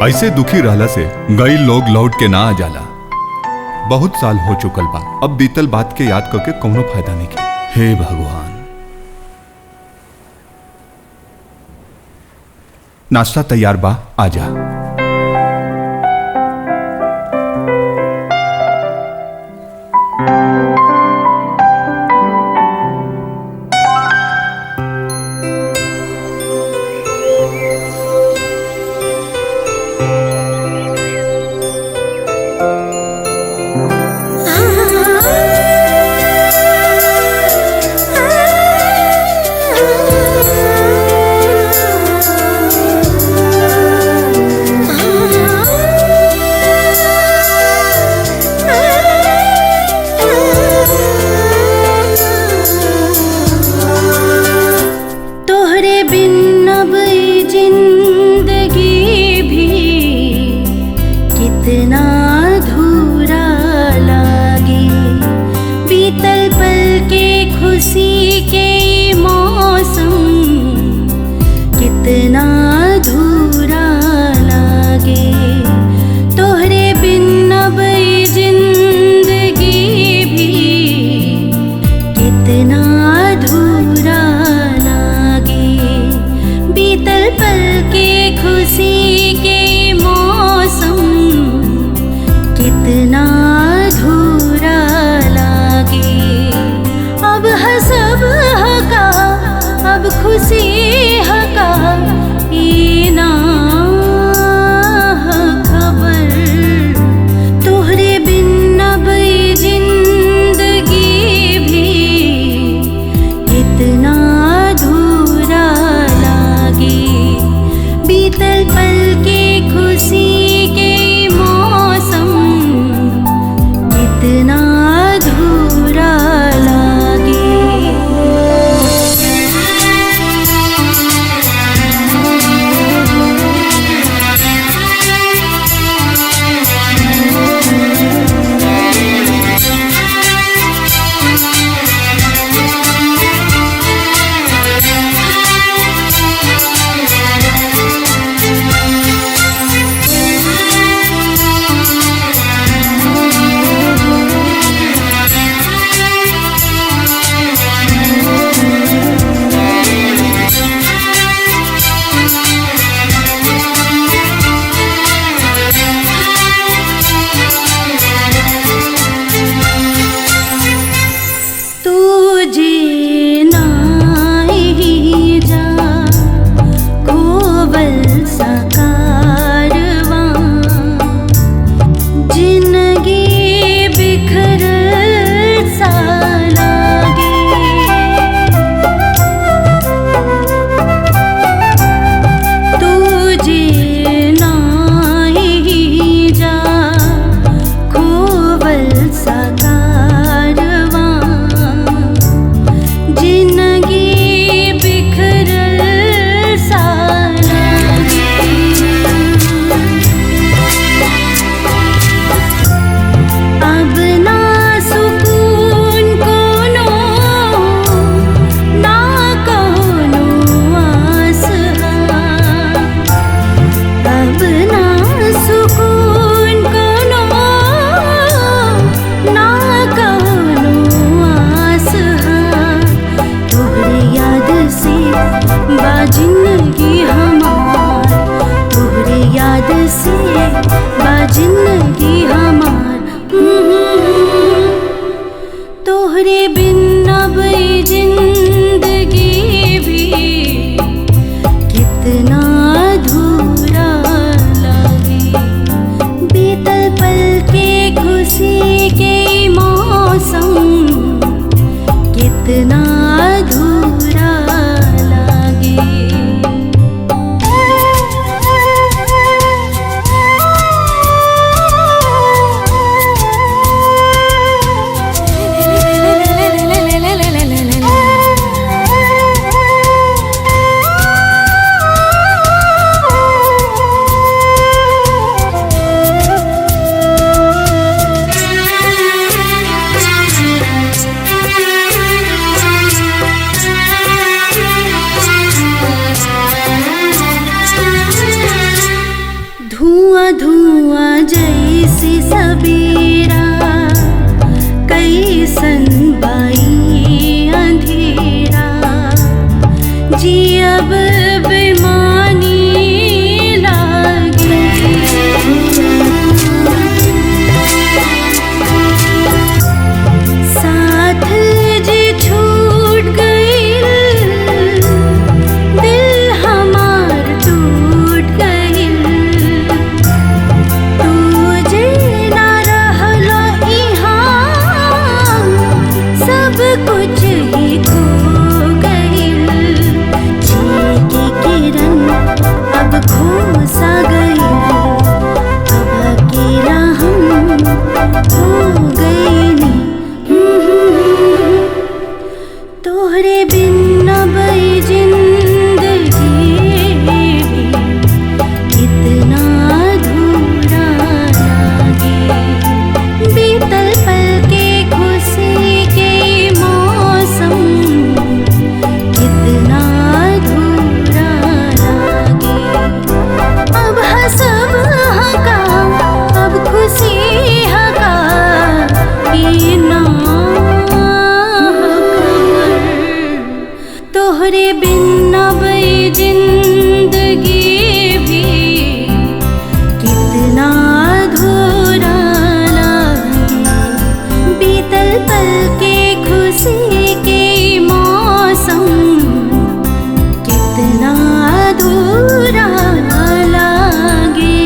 ऐसे दुखी रहला से गई लोग लौट के ना आ जाला। बहुत साल हो चुकल बा, अब बीतल बात के याद करके कौनो फायदा नहीं की। हे भगवान। नाश्ता तैयार बा, आजा। तोहरे बिन अब ये जिंदगी भी कितना अधूरा लागे। बीतल पल के खुशी के मौसम कितना अधूरा लागे। अब हंसब हका अब खुशी हका ये ना तोहरे बिन अब ये जिंदगी भी कितना अधूरा लागे। बीतल पल के खुशी के मौसम कितना अधूरा लागे।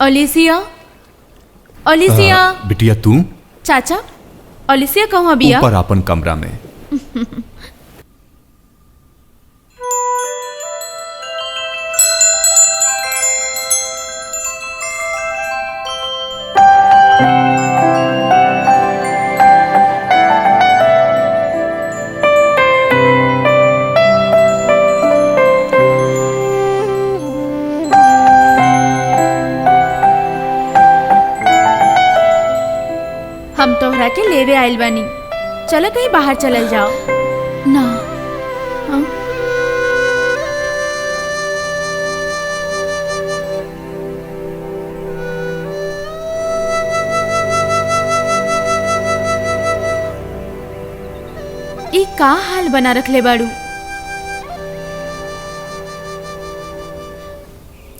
ओलिसिया, ओलिसिया। बिटिया तू चाचा, ओलिसिया कहवा बिया? ऊपर अपन कमरा में। हम तोहरा के लेवे आइल बानी, चलो कहीं बाहर चलल जाओ। ना हाँ? ई का हाल बना रखले बाड़ू?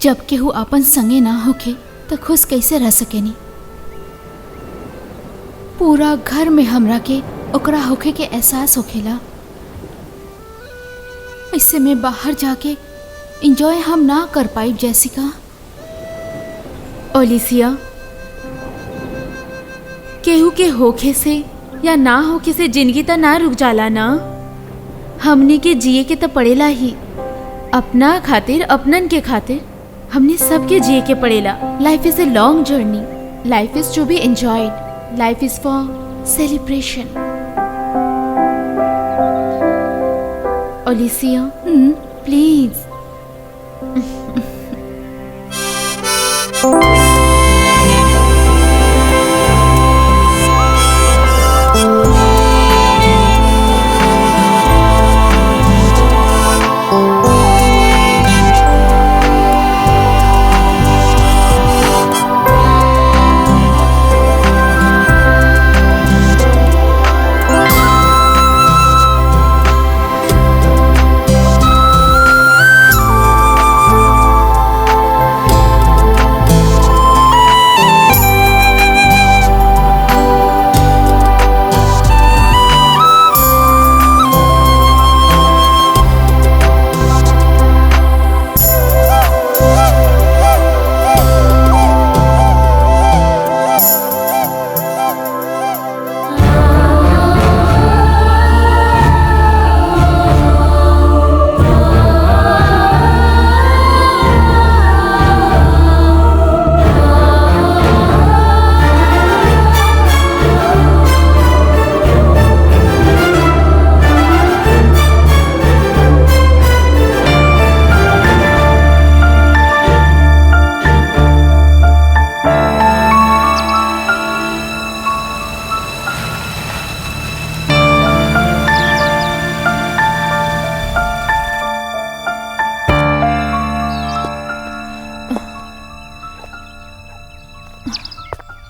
जब केहू अपन संगे ना होके तो खुश कैसे रह सकेनी। पूरा घर में हमरा के ओकरा होके के एहसास होखेला। इससे मैं बाहर जाके इंजॉय हम ना कर पाई। जैसिका, ओलिसिया, केहू के होखे से या ना होखे से जिंदगी तो ना रुक जाला ना। हमनी के जिए के तो पड़ेला ही, अपना खातिर अपनन के खातिर हमने सबके जिए के पड़ेला। Life is a long journey, life is to be enjoyed, life is for celebration. Olesia, please.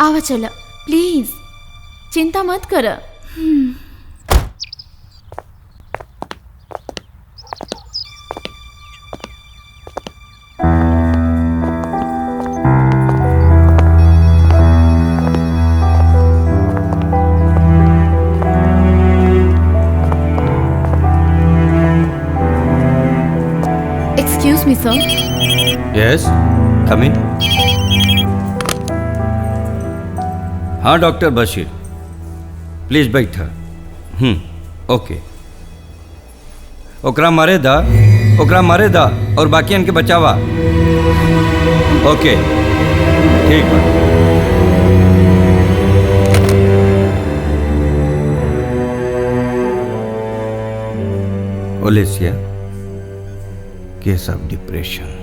आवा चला प्लीज, चिंता मत कर। Excuse me sir. Yes, come in. हाँ डॉक्टर बशीर, प्लीज बैठा। ओके। ओकरा मारे दा और बाकी इनके बचावा। ओके ठीक बा। ओलेसिया केस ऑफ डिप्रेशन।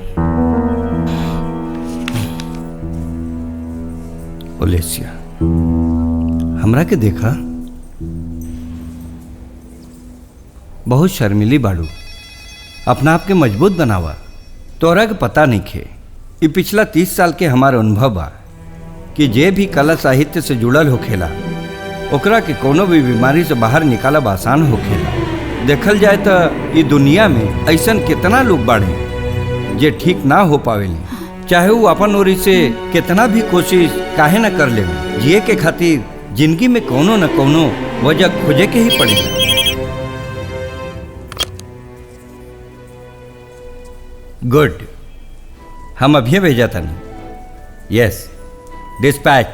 ओलेसिया हमरा के देखा, बहुत शर्मिली बाड़ू। अपना आप के मजबूत बनावा। तोहरा के पता नहीं खे, ये पिछला 30 साल के हमार अनुभव बा कि जे भी कला साहित्य से जुड़ल होखेला ओकरा के कोनो भी बीमारी से बाहर निकालब आसान होखेला। देखल जाए तो ये दुनिया में ऐसन कितना लोग बाड़े जे ठीक ना हो पावेली, चाहे वो अपन ओरी से कितना भी कोशिश काहे ना कर ले। जिए के खातिर जिंदगी में कोनो न कोनो वजह खोजे के ही पड़ेगा। गुड, हम अभी भेजा था नहीं। Yes, dispatch.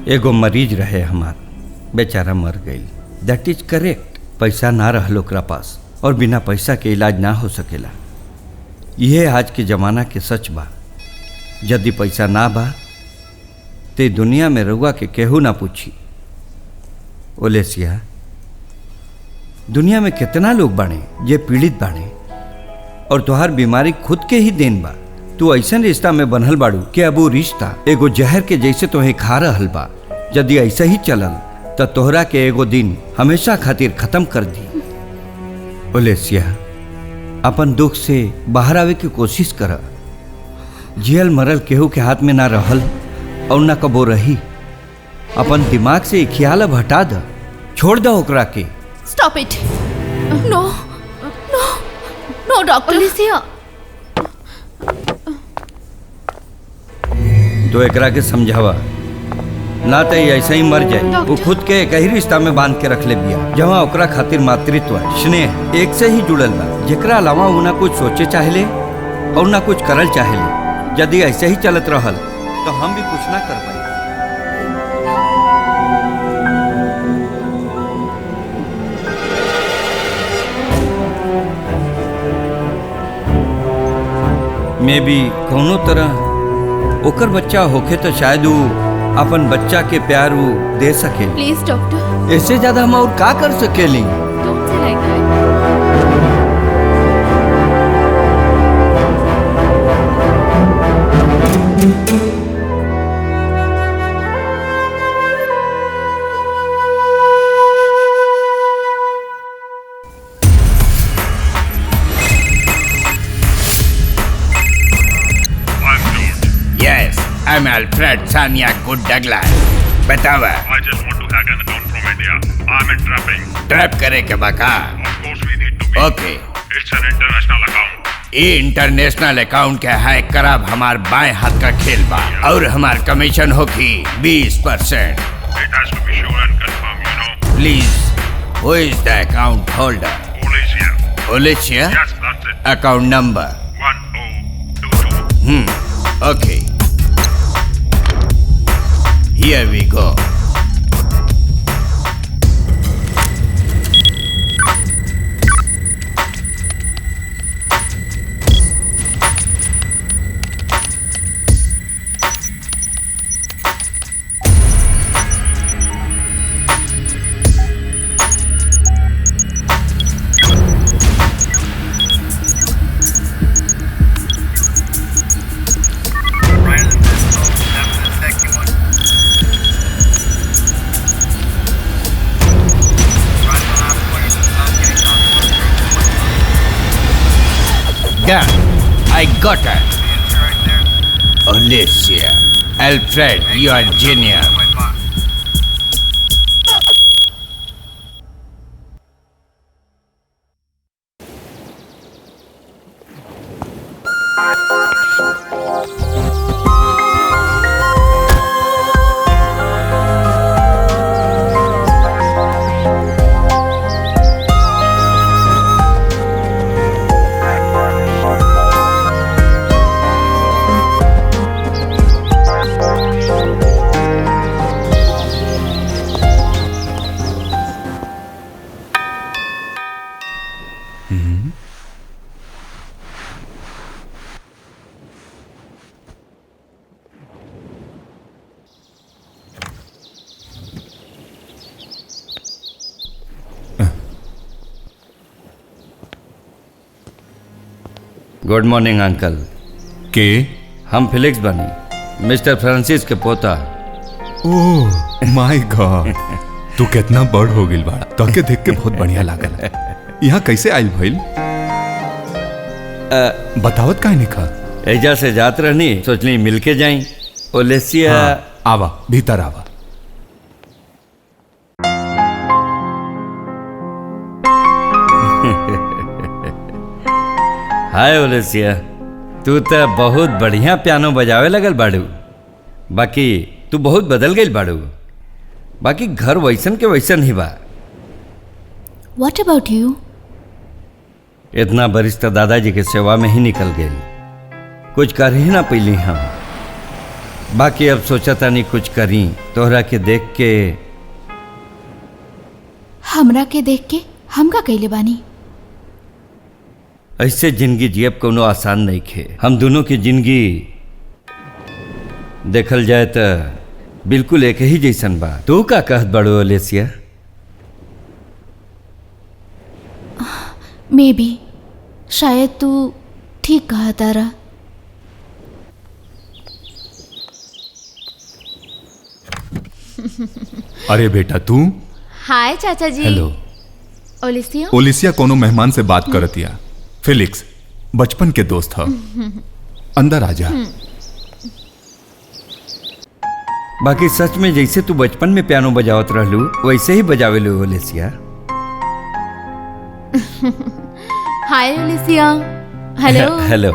एगो मरीज रहे हमार, बेचारा मर गई। That is correct. पैसा ना रहल ओकरा पास और बिना पैसा के इलाज ना हो सकेला। यह आज के ज़माना के सच बा। यदि पैसा ना बा ते दुनिया में रउआ के केहू ना पूछी। ओलेसिया, दुनिया में कितना लोग बाड़े जे पीड़ित बाड़े और तुहार बीमारी खुद के ही देन बा। तू ऐसन रिश्ता में बनल बाड़ू कि अब वो रिश्ता एगो जहर के जैसे तोहे खा रहल बा। यदि ऐसा ही चलल तो तोहरा के एगो दिन हमेशा खातिर खत्म कर दी। ओलेसिया, अपन दुख से बाहर आवे की कोशिश कर। जियल मरल केहू के हाथ में ना रहल और ना कबो रही। अपन दिमाग से ख्याल अब हटा द, छोड़ दो ओकरा के। Stop it. No no no doctor. Olesia, तो एकरा के समझावा, ना तो ऐसा ही मर जाए। वो खुद के एक ही रिश्ता में बांध के रख ले बिया जहाँ ओकरा खातिर मातृत्व स्नेह एक से ही जुड़ल बा। जेकरा अलावा वो ना कुछ सोचे चाहले और ना कुछ करल चाहले। यदि ऐसे ही चलत रहल तो हम भी कुछ ना कर पाए। मे भी कोनो तरह ओकर बच्चा होखे तो शायद वो अपन बच्चा के प्यार वो दे सके। प्लीज डॉक्टर, इससे ज्यादा हम और का कर सकेली। Don't say like that. I'm Alfred Sanya Good Douglas. बतावा। I just want to hack an account from India. I'm in trapping. Trap करे के बका। Of course we need to be. Okay. It's an international account. ये international account के hack करब हमार बाएं हाथ का खेल बा और हमार कमीशन होगी 20%. It has to be sure and confirm, you know. Please, who is the account holder? Malaysia. Alicia? Yes, that's it. Account number? 1022. Okay. Here we go. Done. I got her. Alicia. Alfred, you are genius. Good morning uncle. के हम Felix बनी, mister Francis के पोता। Oh my God, तू कितना बड़ हो गिल बाड़ा। तोके देख के बहुत बढ़िया लागल। यहाँ कैसे आइल भइल? बतावत काहे निखा? एजा से जात रहनी, सोचली मिल के जाई। ओलेसिया आवा, भीतर आवा। हाय ओलेसिया, तू तो बहुत बढ़िया पियानो बजावे लगल बाड़ू। बाकी तू बहुत बदल गई बाड़ू। बाकी घर वैसन के वैसन ही बा। What about you? इतना बरिस तो दादाजी के सेवा में ही निकल गई, कुछ कर ही ना पैली हम। बाकी अब सोचा था नहीं कुछ करी, तोहरा के देख के। हमरा के देख के हम का कइले बानी? ऐसे जिंदगी जियब कोनो आसान नहीं खे। हम दोनों की जिंदगी देखल जाए तो बिल्कुल एक ही जैसन बा। तू का कहत बड़ो ओलेसिया? मे बी, शायद तू ठीक कहा तारा। अरे बेटा तू। हाय चाचा जी। हेलो। ओलिसिया। ओलिसिया कोनो मेहमान से बात करतिया। फिलिक्स बचपन के दोस्त ह। अंदर आ जा। बाकी सच में जैसे तू बचपन में पियानो बजावत रहलू वैसे ही बजावे लो ओलेसिया। हाय ओलिसिया। हेलो। हेलो।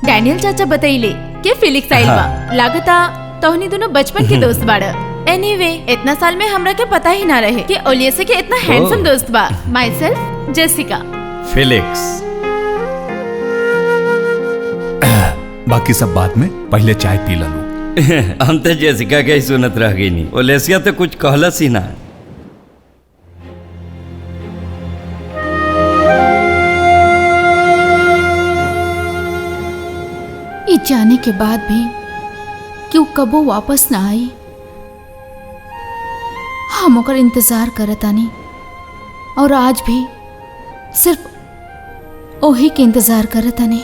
डैनियल चाचा बतैले कि फिलिक्स आइल बा। लागता तोहनी दोनों बचपन के दोस्त बाड़। एनीवे, इतना साल में हमरा के पता ही ना रहे कि ओलिसिया के इतना हैंडसम दोस्त बा। My self Jessica. फिलिक्स। बाकी सब बात में, पहले चाय पी लू। हम तो जेसिका के ही सुनत रह गई नहीं। ओलेसिया तो कुछ कहलस ही ना। इस जाने के बाद भी कि वो कबो वापस ना आई, हम ओकर इंतजार करतानी। और आज भी सिर्फ ओही के इंतजार करतानी।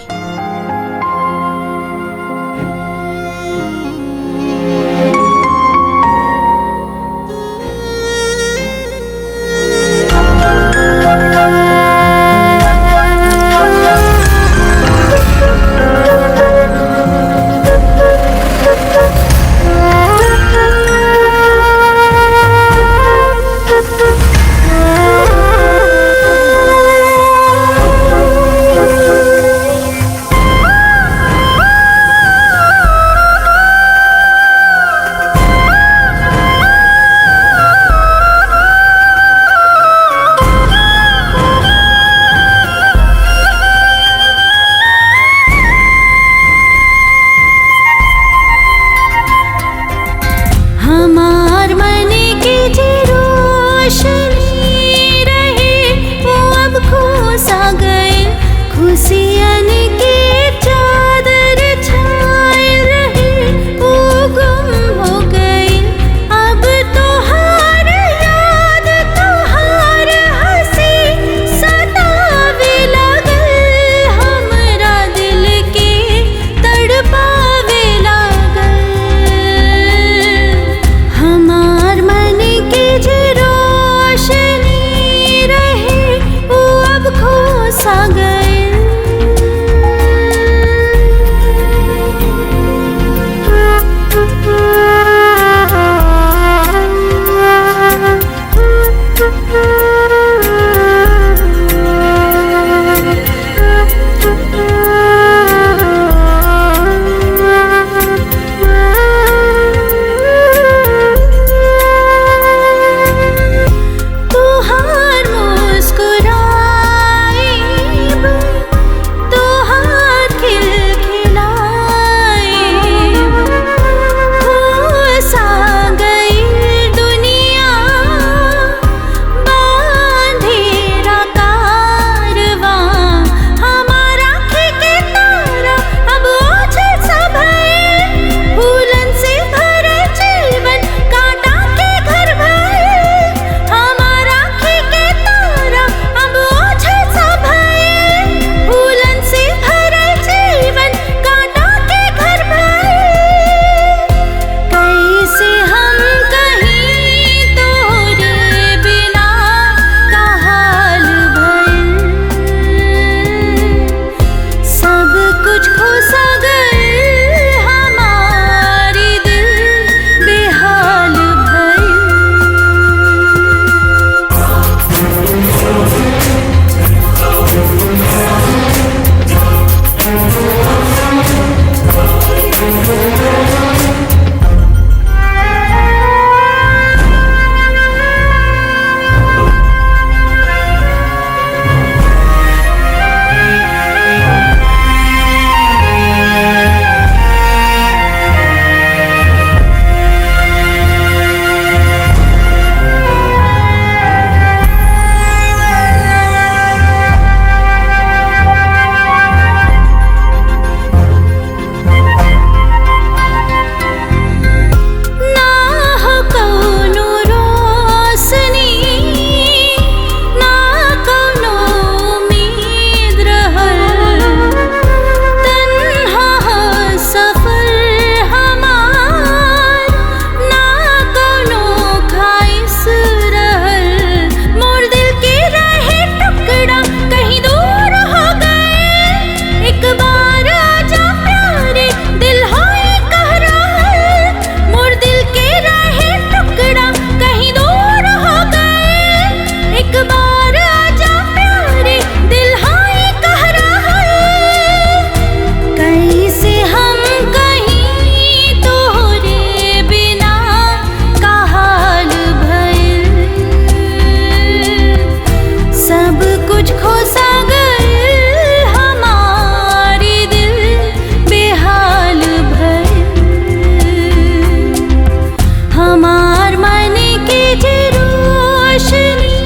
हमार मन के जे रोशनी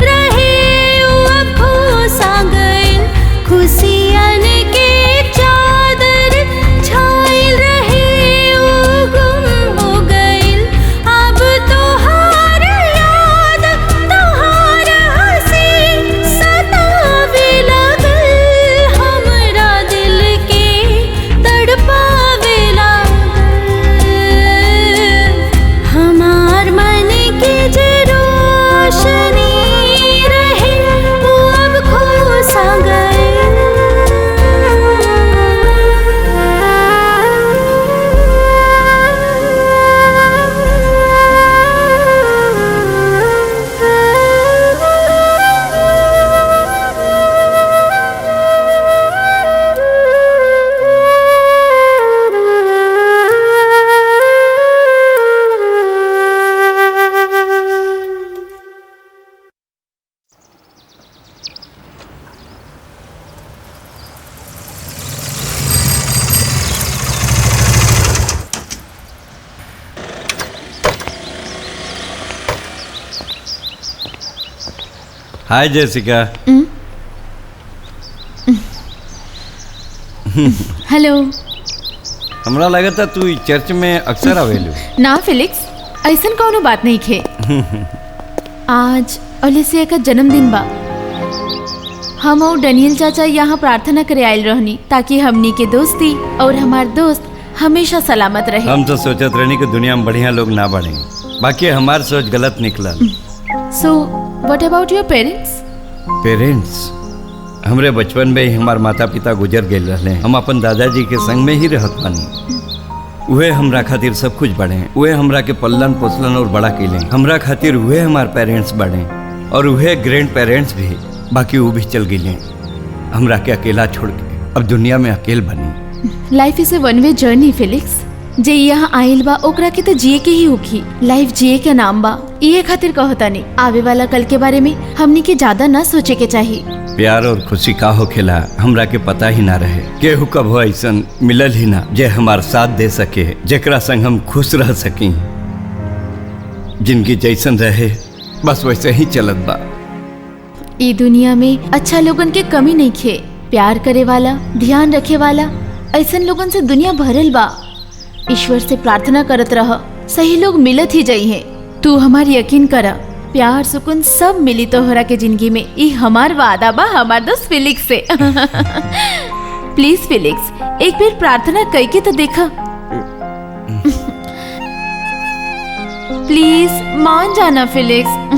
रहे उ अब खोसा गइल, खुशियन के चादर छाइल रहे उ गुम हो गइल। अब तोहार याद तोहार हंसी सतावे लगल, हमरा दिल के तड़पावे लागल। हमार मन के जे रोशनी रहे वो अब खोसा हाय जेसिका। हेलो। हमरा लगा था तू ई चर्च में अक्सर आवेलू। ना फिलिक्स, ऐसन कौनो बात नहीं खे। आज ओलिसिया का जन्मदिन बा। हम और डैनियल चाचा यहाँ प्रार्थना करे आयल रहनी ताकि हमनी के दोस्ती और हमार दोस्त हमेशा सलामत रहे। हम तो सोचत रहनी कि दुनिया में बढ़िया लोग ना बढ़े, बाकी हमार सोच गलत निकलल। So what about your parents? Parents हमरे बचपन में ही हमार माता पिता गुजर गए रहले। हम अपन दादाजी के संग में ही रहत बानी। उहे हमरा खातिर सब कुछ बढ़े, उहे हमरा के पल्लन पोसलन और बड़ा कैले। हमरा खातिर उहे हमार पेरेंट्स बढ़े और उहे ग्रैंड पेरेंट्स भी। बाकी वो भी चल गए हमरा के अकेला छोड़ के। अब दुनिया में अकेल बनी। Life is A one way journey Felix. जे यहाँ आइल बा ओकरा के तो जिए के ही होखी। लाइफ जिए के नाम बा, ये खातिर कहता नहीं। आवे वाला कल के बारे में हमनी के ज्यादा ना सोचे के चाहिए। प्यार और खुशी का हो खेला हमरा के पता ही ना रहे। केहू कब हो ऐसन मिलल ही ना जे हमार साथ दे सके, जेकरा संग हम खुश रह सकी। जिंदगी जैसन रहे बस वैसे ही चलत बा। ई दुनिया में अच्छा लोगन के कमी नहीं खे। प्यार करे वाला, ध्यान रखे वाला, ऐसन लोगन से दुनिया भरल बा। ईश्वर से प्रार्थना करत रह, सही लोग मिलत ही जाई है। तू हमार यकीन करा, प्यार सुकून सब मिली तोहरा के जिंदगी में। ई हमार वादा बा हमार दोस्त फिलिक्स से। प्लीज फिलिक्स, एक बार प्रार्थना कई के तो देखा। प्लीज मान जाना फिलिक्स।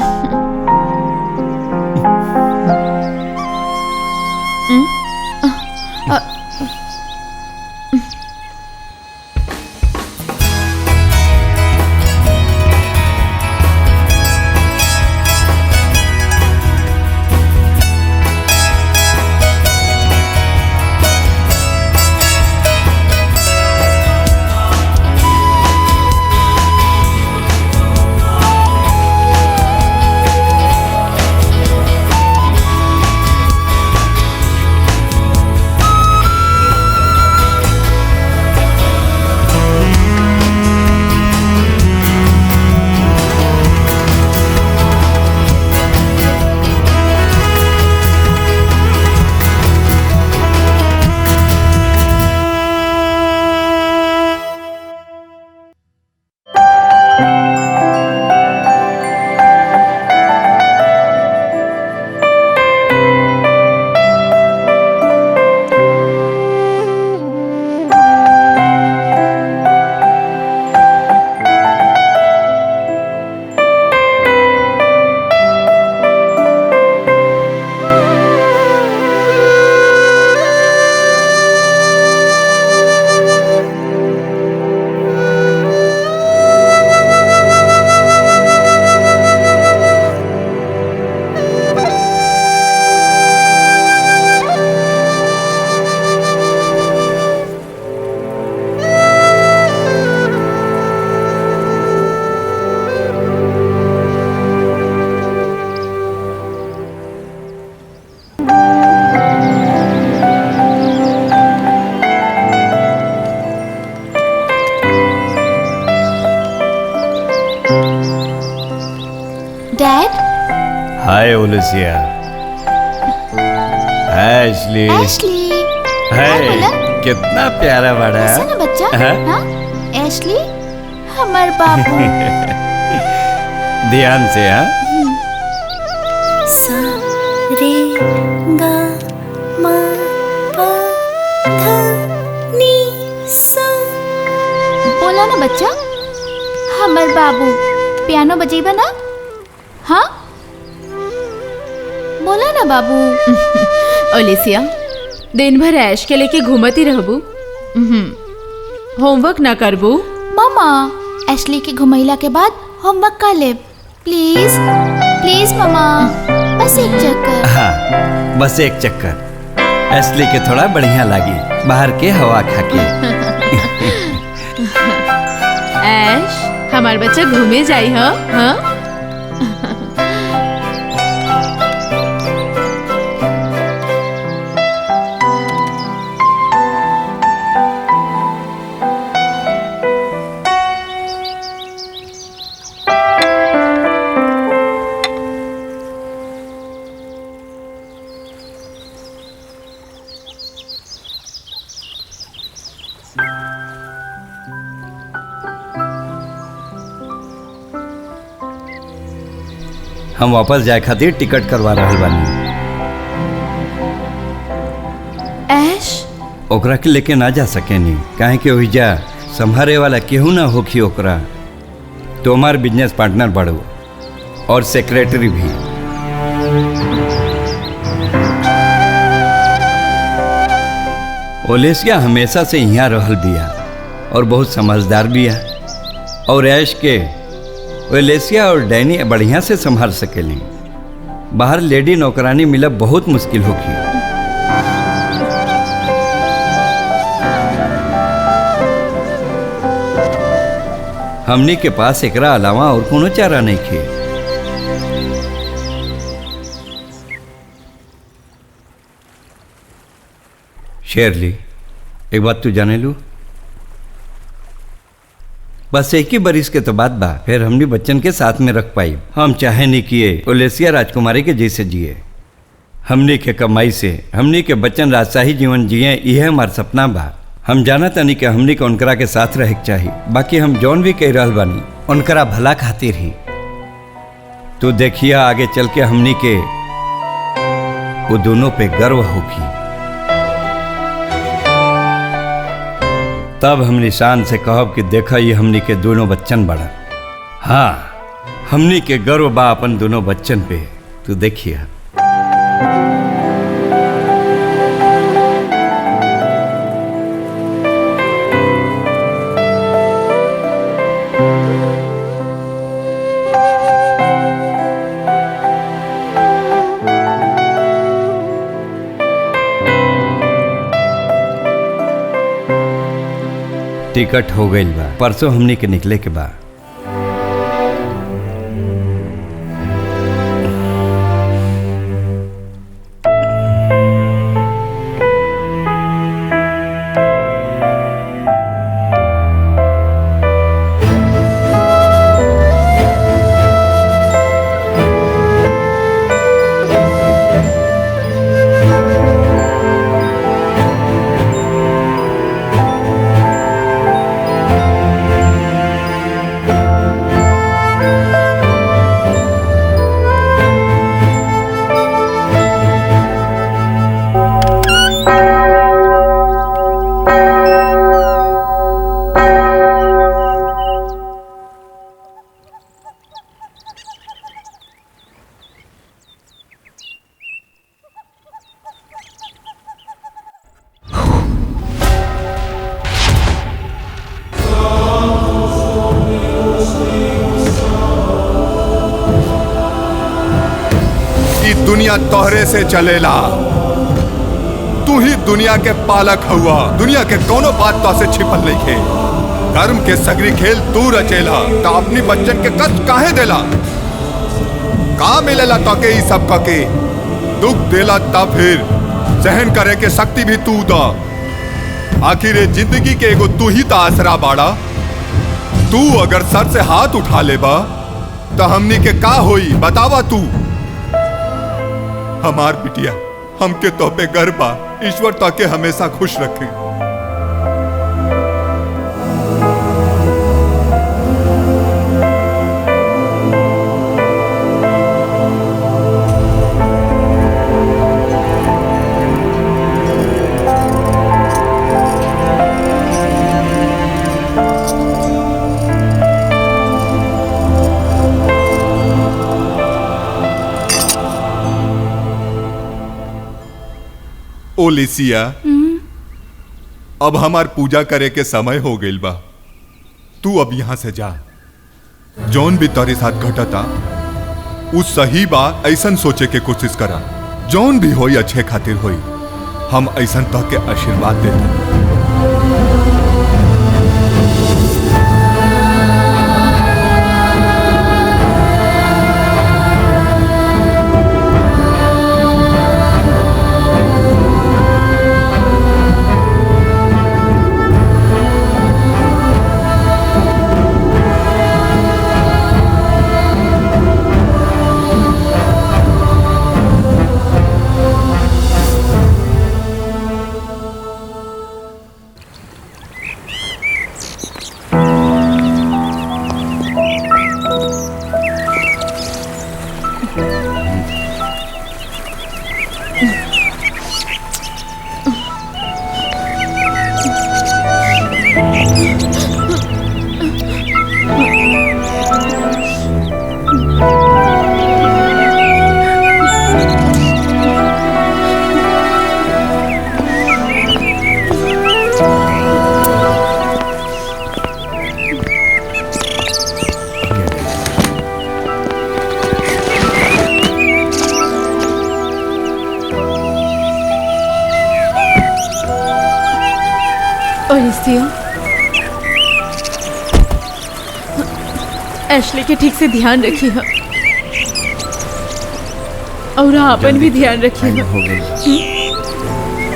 डैड, हाय ओलिसिया। एशली। एशली। हाय, बोला? कितना प्यारा बड़ा है। ऐसा ना बच्चा? हाँ? हाँ? एशली, हमार बाबू। ध्यान से। हाँ, सा रे गा मा पा धा नी सा। बोला ना बच्चा, हमार बाबू पियानो बजेबा ना? हाँ, बोला ना बाबू। ओलिसिया, दिन भर ऐश के लेके घूमती रहबू, होमवर्क ना करबू। मामा, एशली के घुमैला के बाद होमवर्क कर ले, प्लीज प्लीज मामा, बस एक चक्कर। हाँ, बस एक चक्कर। एशली के थोड़ा बढ़िया लगी बाहर के हवा खा के। ऐश, हमार बच्चा घूमे जाई। हाँ हाँ। हम वापस जाए खातिर टिकट करवा रहल बानी। ऐश, ओकरा के लेके ना जा सकेनी, काहे कि ओहिजा संभारे वाला केहू ना होखी ओकरा। तो हमार बिजनेस पार्टनर बड़ो और सेक्रेटरी भी। ओलेसिया हमेशा से यहाँ रहल बिया और बहुत समझदार बिया, और ऐश के ओलेसिया और डैनी बढ़िया से संभाल सकेली। बाहर लेडी नौकरानी मिलब बहुत मुश्किल होगी। हमनी के पास एकरा अलावा और कोनो चारा नहीं खे। शेरली, एक बात तू जाने लू, बस एक ही बरिस के तो बात बा, फिर हमनी बच्चन के साथ में रख पाई। हम चाहे नहीं किए ओलेसिया राजकुमारी के जैसे जिए। हमनी के कमाई से हमनी के बच्चन राजशाही जीवन जिए, यह हमार सपना बा। हम जाना तनी कि हमनी के उनकरा के साथ रहे के चाहिए। बाकी हम जौन भी कह रहल बानी उनकरा भला खातिर ही। तो देखिया आगे चल के हमनी के वो दोनों पे गर्व होगी। तब हमनी शान से कहब कि देखा ये हमनी के दोनों बच्चन बड़ा। हाँ, हमनी के गर्व बा अपन दोनों बच्चन पे। तू देखिए। टिकट हो गई बा, परसों हमनी के निकले के बा। दुनिया तोहरे से चलेला, तू ही दुनिया के पालक हुआ। दुनिया के कोनो बात तो से छिपल नहीं खे। कर्म के सगरी खेल तू रचेला, तो अपनी बच्चन के कष्ट काहे देला? का मिलेला तो के सब के दुख देला, तब फिर सहन करे के शक्ति भी तू दा। आखिर जिंदगी के एगो तू ही तो आसरा बाड़ा। तू अगर सर से हाथ उठा लेबा तो हमनी के का होई बतावा तू। हमार बिटिया हमके तो पे गर्व बा। ईश्वर ताके हमेशा खुश रखे। ओलिसिया, अब हमार पूजा करे के समय हो गइल बा। तू अब यहां से जा। जौन भी तोरे साथ घटता उ सही बा, ऐसन सोचे के कोशिश करा। जौन भी होई अच्छे खातिर होई। हम ऐसन तह के आशीर्वाद देते। एशली के ठीक से ध्यान रखिए और आपन भी ध्यान रखिए।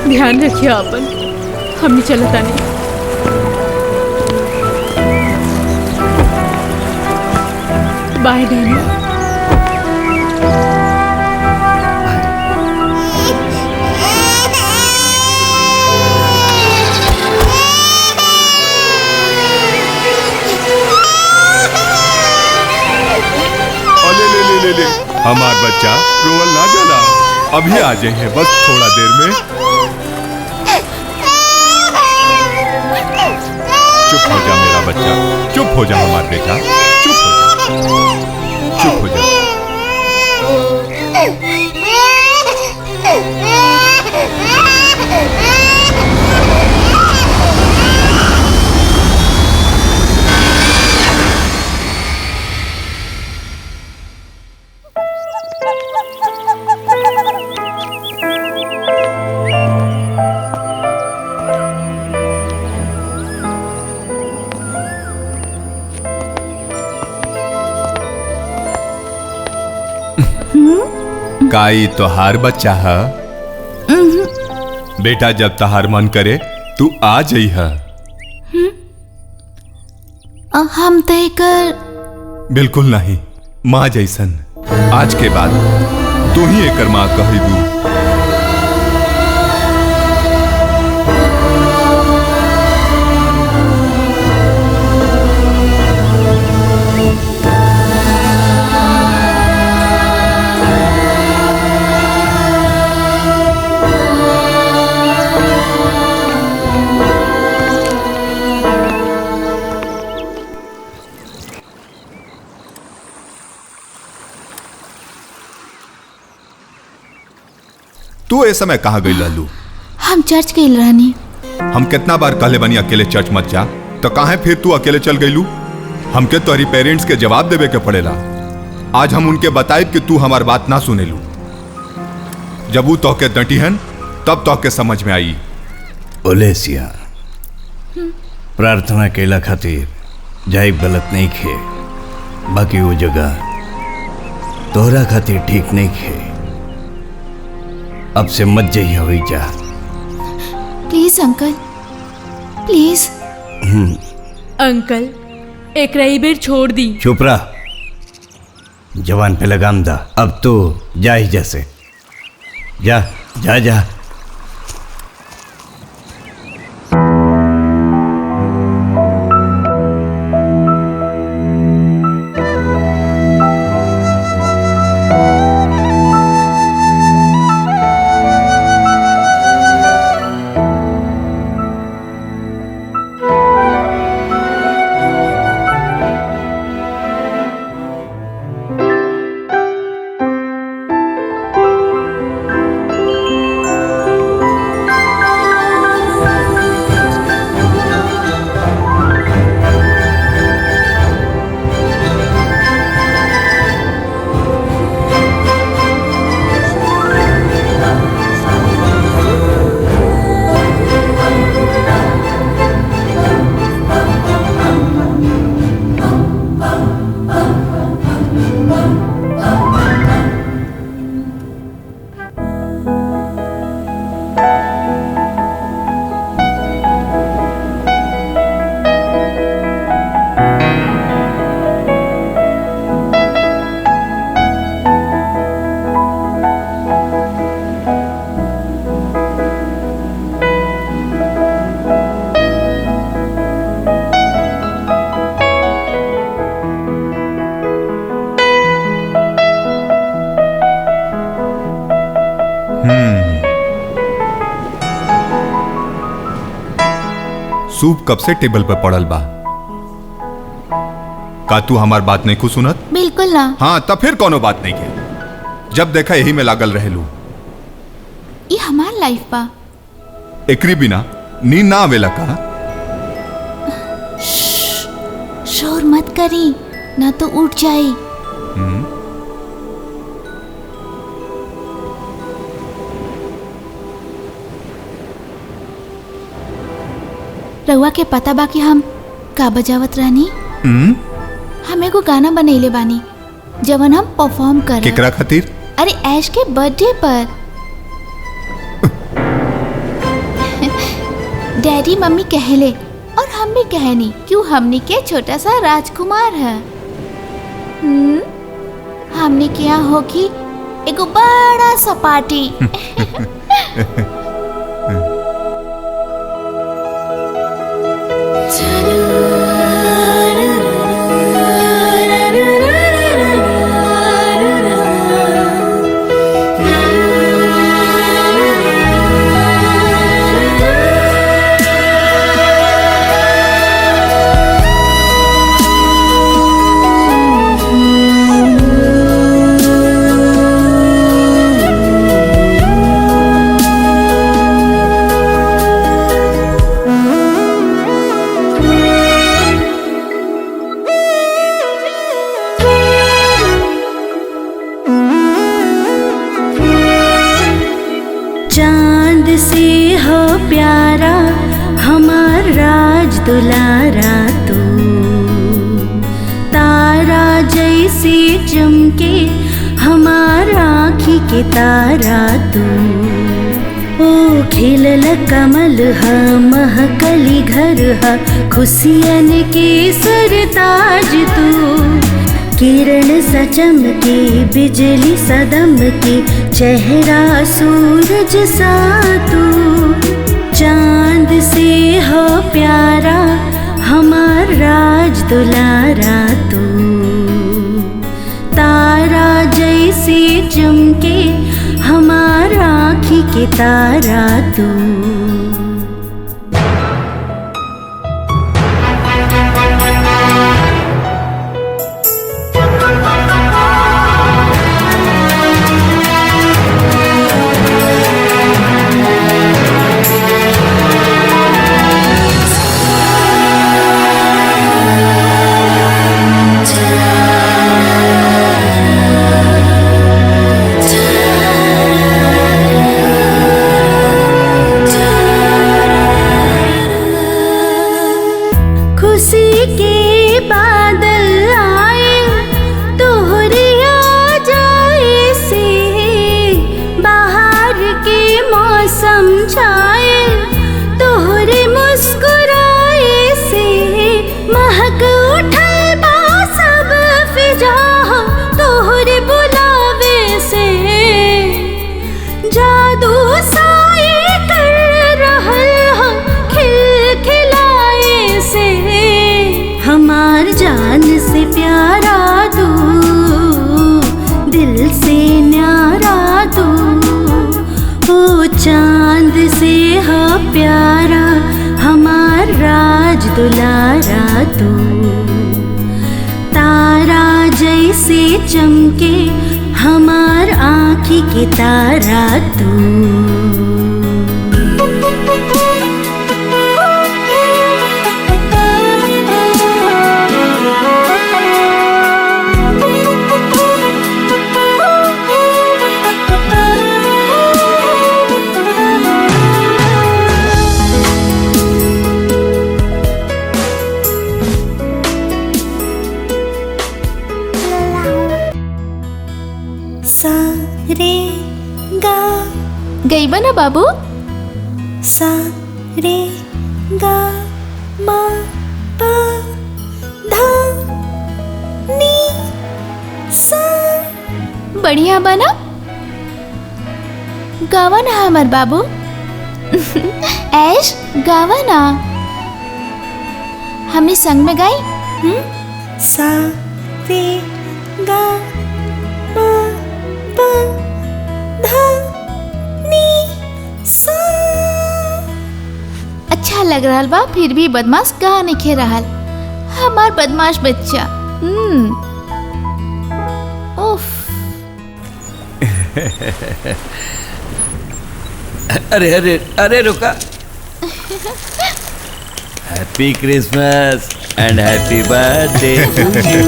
ध्यान रखिए आपन। हमने चलता नहीं। बाय डैनी। हमार बच्चा रोवल ना जाला। अभी आ जाइए बस थोड़ा देर में। चुप हो जा मेरा बच्चा, चुप हो जा हमार बेटा, चुप हो जा, चुप हो जा। काई तोहार बच्चा है बेटा। जब तोहार मन करे तू आ जाई है। हम तय कर। बिल्कुल नहीं, माँ जैसन। आज के बाद तू ही एकर माँ कहिबू। तू ए समय कहाँ गई लालू? हम चर्च गई रहनी। हम कितना बार कहले बनी अकेले चर्च मत जा, तो काहे फिर तू अकेले चल गईलू? हमके तोहरी पेरेंट्स के जवाब देवे के पड़ेला। आज हम उनके बताइब कि तू हमार बात ना सुनेलू। जब वो तोहके डटी हन तब तोहके समझ में आई। ओलेसिया, प्रार्थना केला खातिर जाए गलत नहीं खे, बाकी वो जगह तोहरा खातिर ठीक नहीं खे। अब से मत जाइए हुई जा। Please uncle, please. अंकल, एक रही बेर छोड़ दी। चुप रह, जवान पे लगाम दा। अब तो जा ही जैसे जा जा जा। सूप कब से टेबल पर पड़ल बा? का तू हमार बात नहीं कुछ सुनत? बिल्कुल ना। हाँ तब फिर कोनो बात नहीं के। जब देखा यही में लागल रहेलू। ये हमार लाइफ बा। एकरी बिना नींद ना आवेला का? शोर मत करी ना तो उठ जाए। रउआ के पता बा कि हम का बजावत रहनी? हम एगो गाना बनैले बानी जवन हम परफॉर्म कर। केकरा खातिर? अरे ऐश के बर्थडे पर। डैडी मम्मी कहले और हम भी कहनी क्यों हमने के छोटा सा राजकुमार है। हमने क्या होगी एगो बड़ा सा पार्टी। दुलारा तू तारा जैसे चमके हमारा आँखी के तारा तू। ओ खिलल कमल हा महकली घर हा खुशियन के सरताज तू। किरण सा चमके बिजली सा दमके चेहरा सूरज सा तू। चांद से हो प्यारा हमार राज दुलारा तू। तारा जैसे चमके हमार आँखी के तारा तू। दुलारा तू। तारा जैसे चमके हमार आँखी के तारा तू। सा रे गा गई बना बाबू। सा रे गा मा पा धा नी सा। बढ़िया बना। गावा ना हमार बाबू। ऐश गावा ना, हमने संग में गाई। सा रे गा मा पा धा नी सा। अच्छा लग रहा बा, फिर भी बदमाश कहाँ नहीं खे रहा हमार बदमाश बच्चा। उफ। अरे अरे अरे रुका। Happy Christmas and happy birthday to you.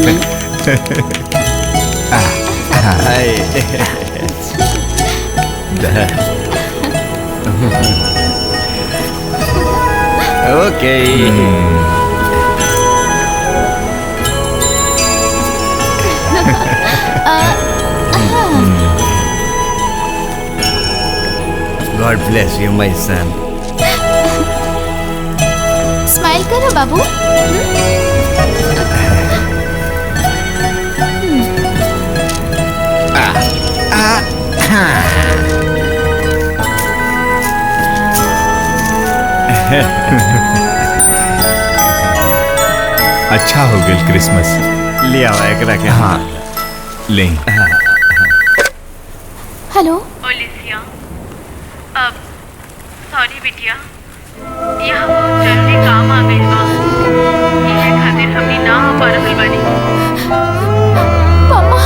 Okay. God bless you, my son. Smile करो बाबू। अच्छा हो गया क्रिसमस। ले आओ एक रखे। हाँ ले। हेलो ओलिसिया, अब सॉरी बिटिया, यहाँ बहुत जरूरी काम आ गई बा। इहे खातिर हमनी ना आ पा रहल बानी। मम्मा।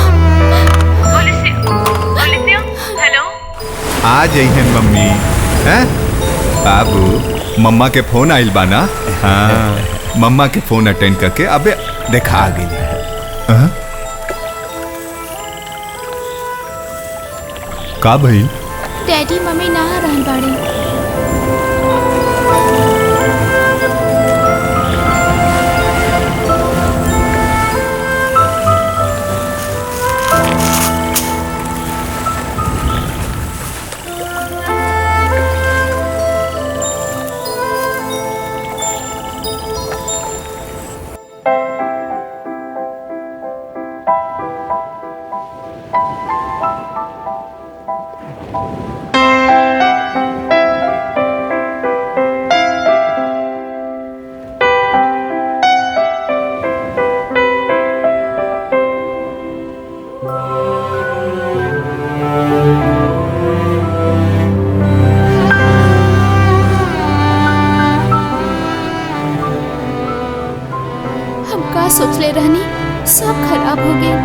ओलिसिया, हेलो। आ जाइए मम्मी। हैं बाबू, मम्मा के फोन आइल बा ना। हाँ मम्मा के फोन अटेंड करके अबे देखा आ गई। का भाई? डैडी मम्मी ना रहल बाड़ी। सोचले रहनी सब खराब हो गया।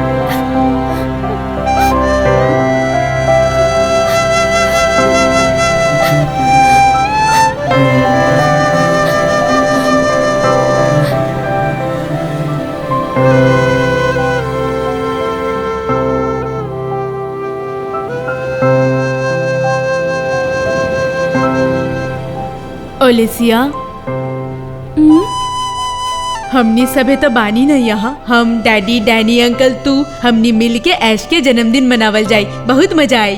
ओलिसिया, हमनी सभे तो बानी न यहाँ। हम डैडी डैनी अंकल तू हमनी मिल के ऐश के जन्मदिन मनावल जाई। बहुत मजा आई।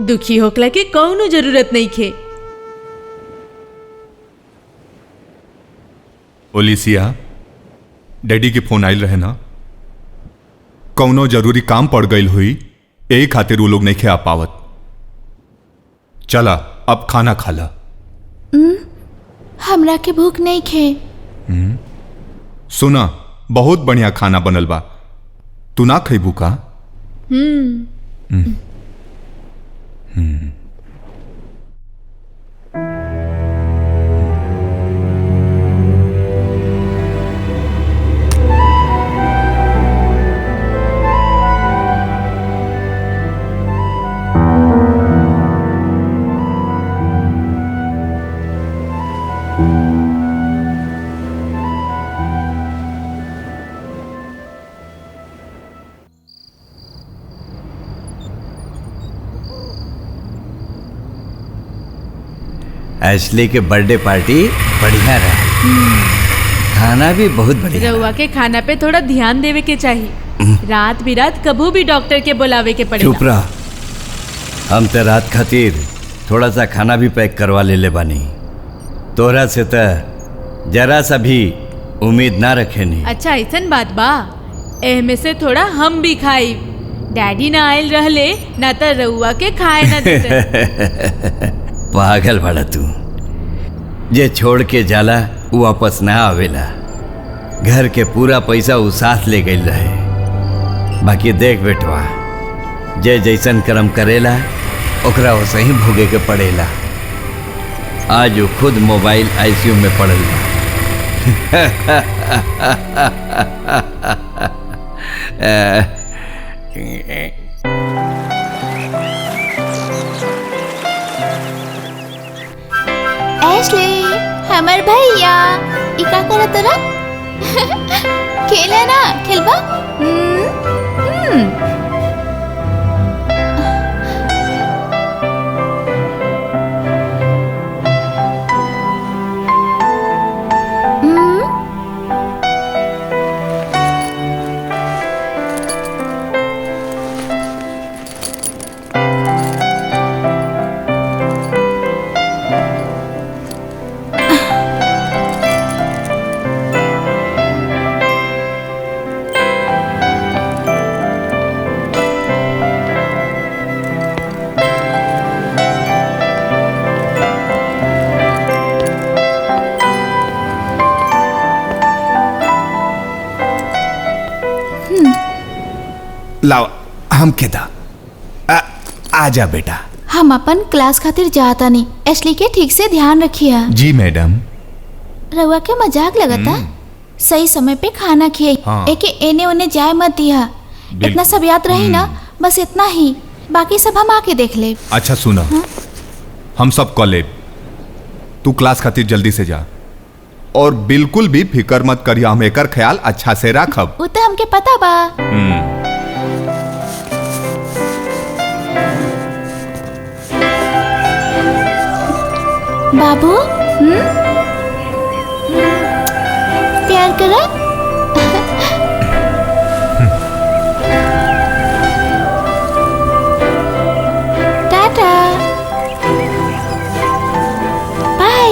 दुखी होकला के कौनो जरूरत नहीं खे। ओलिसिया, डैडी के फोन आइल रहे ना, कौनो जरूरी काम पड़ गई हुई, यही खातिर वो लोग नहीं खे आ पावत। चला अब खाना खाला। हमरा के भूख नहीं खे। सुना, बहुत बढ़िया खाना बनल बा, तू ना खइबू का? एशली के बर्थडे पार्टी बढ़िया रहा। खाना भी बहुत बढ़िया। रउआ के खाना पे थोड़ा ध्यान देवे के चाहिए। रात बिरात कभू भी डॉक्टर के बुलावे के पड़ेगा। चुप रहा। हम तो रात खातिर थोड़ा सा खाना भी पैक करवा ले बानी। तोरा से तो जरा सा भी उम्मीद ना रखे नहीं। अच्छा ऐसन बात बा, एहमे से थोड़ा हम भी खाई। डैडी ना आयल रहले ना तो रउआ के खाए ना देते। पागल बड़ा तू। जे छोड़ के जाला वो वापस ना आवेला। घर के पूरा पैसा उ साथ ले गई रहे। बाकी देख बेटवा, जे जैसन कर्म करेला ओकरा वैसे ही भोगे के पड़ेला। आज वो खुद मोबाइल आईसीयू में पड़ल बा। एशली, हमर भैया ई का करत तोरा? खेले ना, खेलबा? लाओ हम केदा आजा बेटा। हम अपन क्लास खातिर जाता नहीं। एशली के ठीक से ध्यान रखिए। जी मैडम। रउआ के मजाक लगता? सही समय पे खाना खिए। हाँ। एके एने ओने जाए मत दिया। इतना सब याद रही ना, बस इतना ही। बाकी सब हम आके देख ले। अच्छा सुना, हम सब कॉलेज, तू क्लास खातिर जल्दी से जा और बिल्कुल भी फिकर मत करिए। हम एकर ख्याल अच्छा से रखब। वो तो हमके पता बा। बाबू, प्यार करा। टाटा, बाय।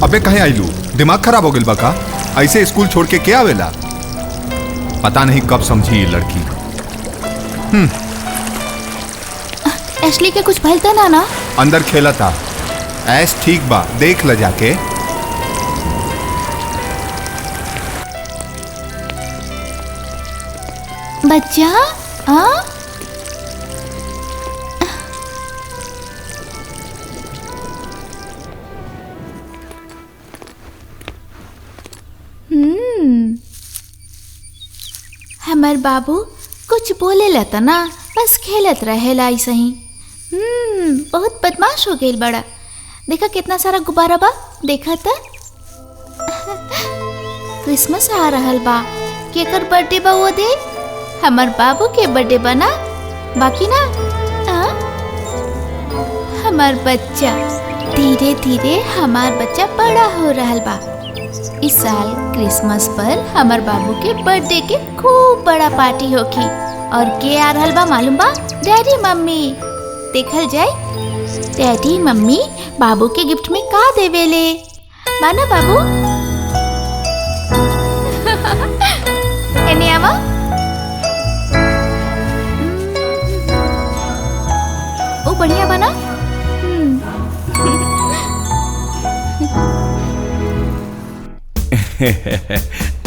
अबे कहीं आइलू? दिमाग खराब हो गइल बा का? ऐसे स्कूल छोड़ के क्या आवेला? पता नहीं कब समझी ये लड़की। एशली के कुछ भलता ना ना? अंदर खेला था। ऐस ठीक बा, देख ल जाके। बच्चा, हाँ? हमार बाबू कुछ बोले लता ना, बस खेलत रहेला ऐसे ही। बहुत बदमाश हो गई बड़ा। देखा कितना सारा गुब्बारा बा, देखा था। क्रिसमस आ रहल बा, केकर बर्थडे बा वो दे। हमार बाबू के बर्थडे बना, बाकी ना हमार बच्चा धीरे धीरे हमार बच्चा बड़ा हो रहल बा। इस साल क्रिसमस पर हमार बाबू के बर्थडे के खूब बड़ा पार्टी होगी। और के आ रहल बा मालूम बा? Daddy mummy. देखल जाए डैडी मम्मी बाबू के गिफ्ट में का देवेले। माना बाबू? एने आवा। ओ बढ़िया बना।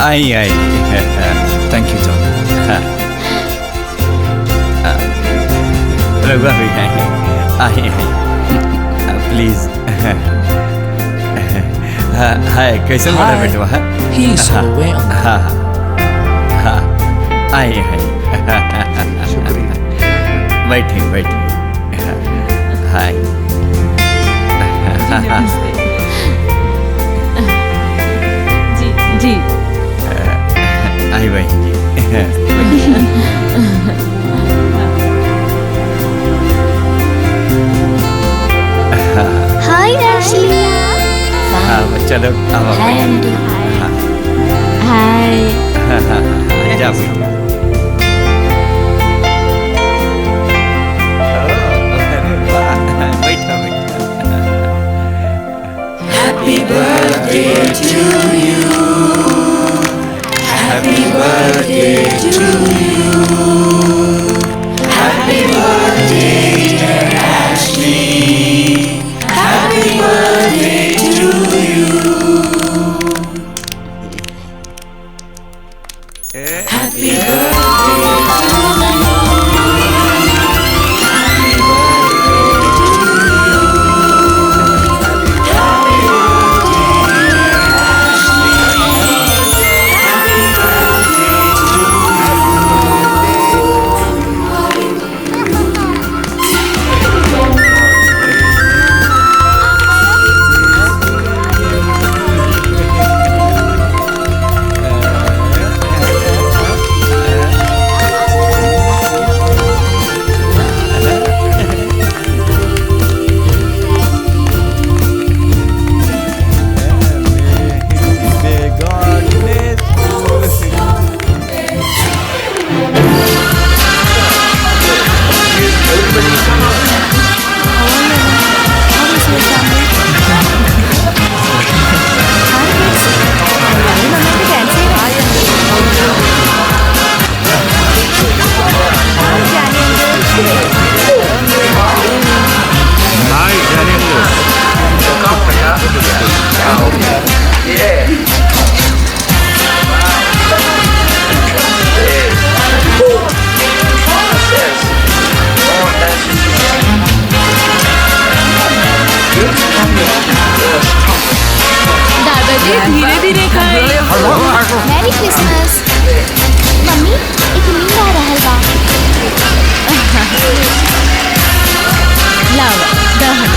आई आई। Thank you John. रघुआ भी आए प्लीज। हाय कैसे बड़ा बेटवा? He's so well. हाँ हाँ आए हैं। बैठिए बैठिए। हाय जी जी आई बहन जी। हाय एशली। हाँ चलो अब हाय आंटी। हाय। जा बेटा। बैठो बैठो। Happy birthday to you. Happy birthday to you. Happy birthday dear Ashley. Happy birthday to you. Happy birthday to you. दादाजी धीरे धीरे खाए। Merry Christmas. मम्मी एक नींद आ रहल बा। लावा दहन।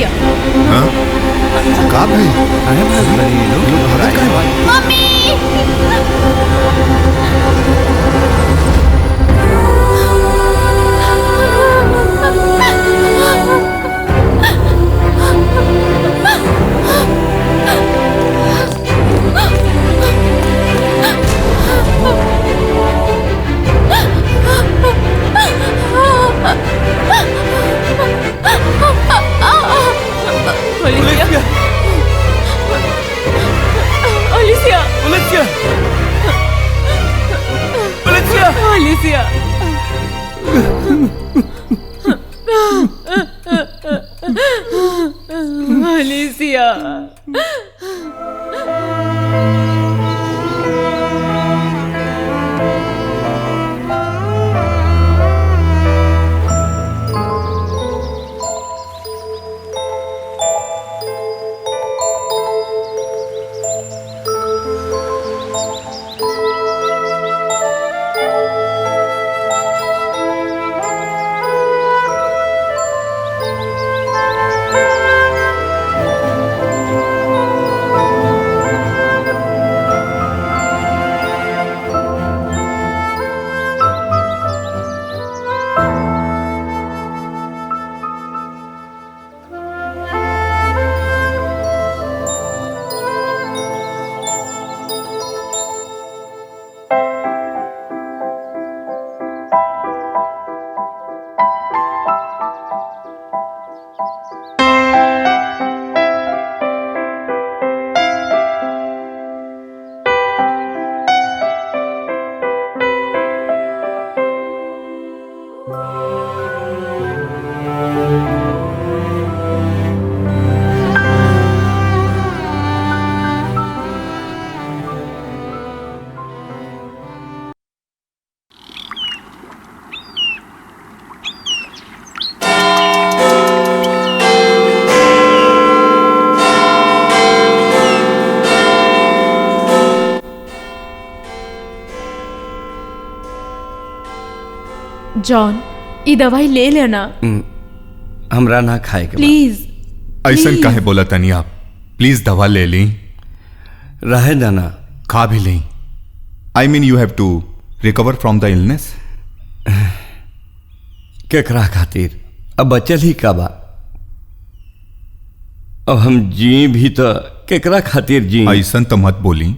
भैया हाँ? का भाई? अरे भाग बड़ी लोग मम्मी ओलिसिया ओलिसिया ओलिसिया ओलिसिया ओलिसिया जॉन ये दवाई ले लेना हमरा ना खाए के प्लीज ऐसन काहे बोला तनी आप? प्लीज दवा ले ली, रहे दाना खा भी ली। I mean you have to recover from the illness. केकरा खातिर अब बचल ही का बा? अब हम जी भी तो केकरा खातिर जी? ऐसन तो मत बोली।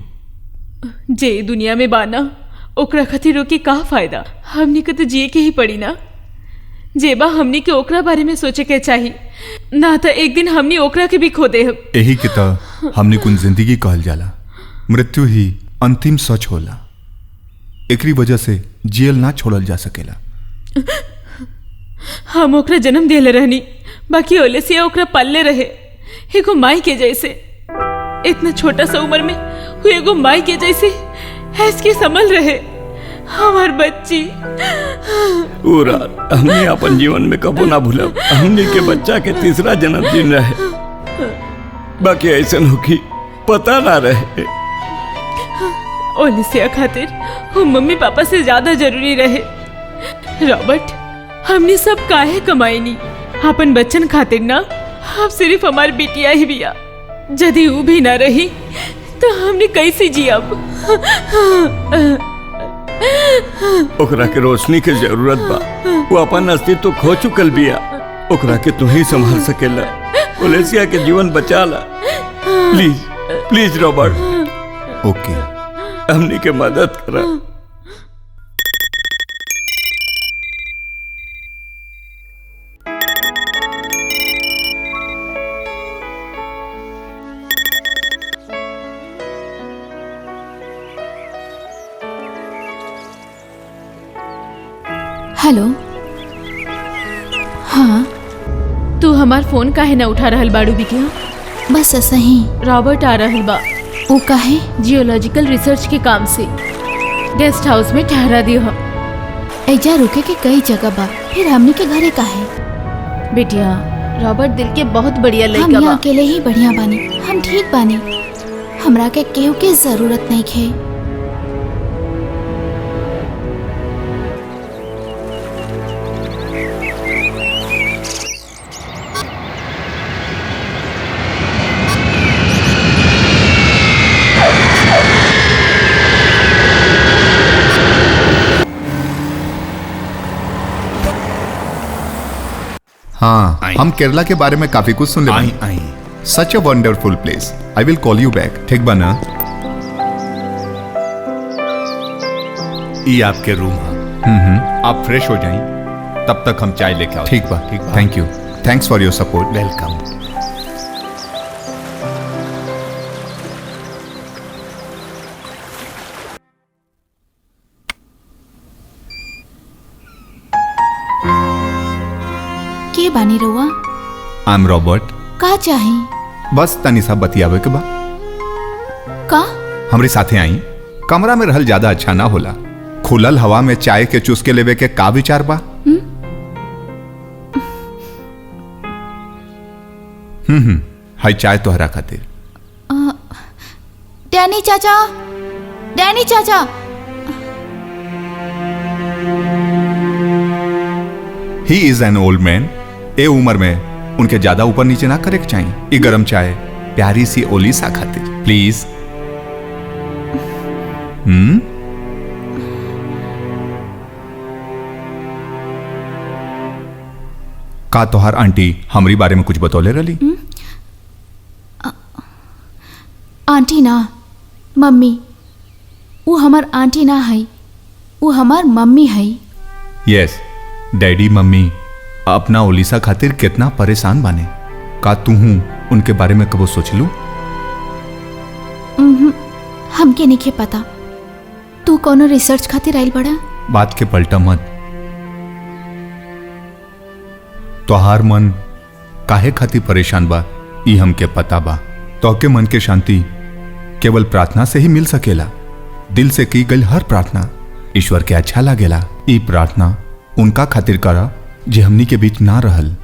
जे दुनिया में बाना ओकरा खातिर रोके का फायदा? हमनी के तो जिए के ही पड़ी ना। जेबा हमनी के ओकरा बारे में सोचे के चाहिए ना, तो एक दिन हमनी ओकरा के भी खो दे। यही के तो हमने कुछ जिंदगी कहल जाला। मृत्यु ही अंतिम सच होला। एकरी वजह से जियल ना छोड़ल जा सकेला। हम ओकरा जन्म देले रहनी, बाकी ओलेसिया ओकरा पालले रहे एगो माई के जैसे। इतना छोटा सा उम्र में वो एगो माई के जैसे हैस के संभल रहे हमार बच्ची। हमने अपन जीवन में कबो ना भूलब। हमने के बच्चा के तीसरा जन्मदिन रहे, बाकी ऐसा होगी पता ना रहे। ओलिसिया खातिर वो मम्मी पापा से ज्यादा जरूरी रहे। रॉबर्ट, हमने सब काहे कमाई नी अपन बच्चन खातिर ना। अब सिर्फ हमारी बिटिया ही बिया। यदि वो भी ना रही तो हमने कैसे जियब? ओकरा के रोशनी के जरूरत बा। वो अपन अस्तित्व खो चुकल बिया। ओकरा के तू ही संभाल सकेला। ओलेसिया के जीवन बचा ला प्लीज प्लीज रॉबर्ट। ओके, हमनी के मदद करा। हेलो। हाँ, तू हमार फोन काहे ना उठा रहल बाड़ू बिटिया? बस ऐसा ही। रॉबर्ट आ रहल बा। वो काहे? जियोलॉजिकल रिसर्च के काम से गेस्ट हाउस में ठहरा दियो। एजा रुके के कई जगह बा, फिर हमनी के घरे काहे? बेटिया, रॉबर्ट दिल के बहुत बढ़िया हम लड़का यहाँ बा। अकेले ही बढ़िया बानी। हम ठीक बानी। हमरा के केहू के जरूरत नहीं खे। हाँ, आई। हम केरला के बारे में काफी कुछ सुन आई ले। आई सच a wonderful place. I will call you bank. ठीक बा ना? ये आपके रूम है। आप फ्रेश हो जाएं, तब तक हम चाय लेके आओ। ठीक बा। Thank you. Thanks for your support. Welcome. के बानी रहुआ? I am Robert. का चाही? बस तनी सा बतियावे के बा। का? हमरे साथे आई। कमरा में रहल ज्यादा अच्छा ना होला। खुलल हवा में चाय के चुस्के लेवे के का विचार बा? हाय चाय तोहरा खातिर। डैनी चाचा, डैनी चाचा। He is an old man. ए उम्र में उनके ज्यादा ऊपर नीचे ना करे के चाहिए। ये गरम चाय प्यारी सी ओलिसा खातिर प्लीज। का तोहार आंटी हमरी बारे में कुछ बतौले रही? आंटी ना, मम्मी। वो हमार आंटी ना है, वो हमार मम्मी है। यस, डैडी मम्मी अपना ओलिसा खातिर कितना परेशान बाने। का तू हूं उनके बारे में कबो सोच लू? हमके नहीं पता। तू कोनो रिसर्च खातिर आइल बड़ा? बात के पलटा मत। तोहार मन काहे खातिर परेशान बा ई हमके पता बा। तोहके मन के शांति केवल प्रार्थना से ही मिल सकेला। दिल से की गई हर प्रार्थना ईश्वर के अच्छा लागेला। ई प्रार्थना उनका खातिर करा जे हमनी के बीच ना रहल।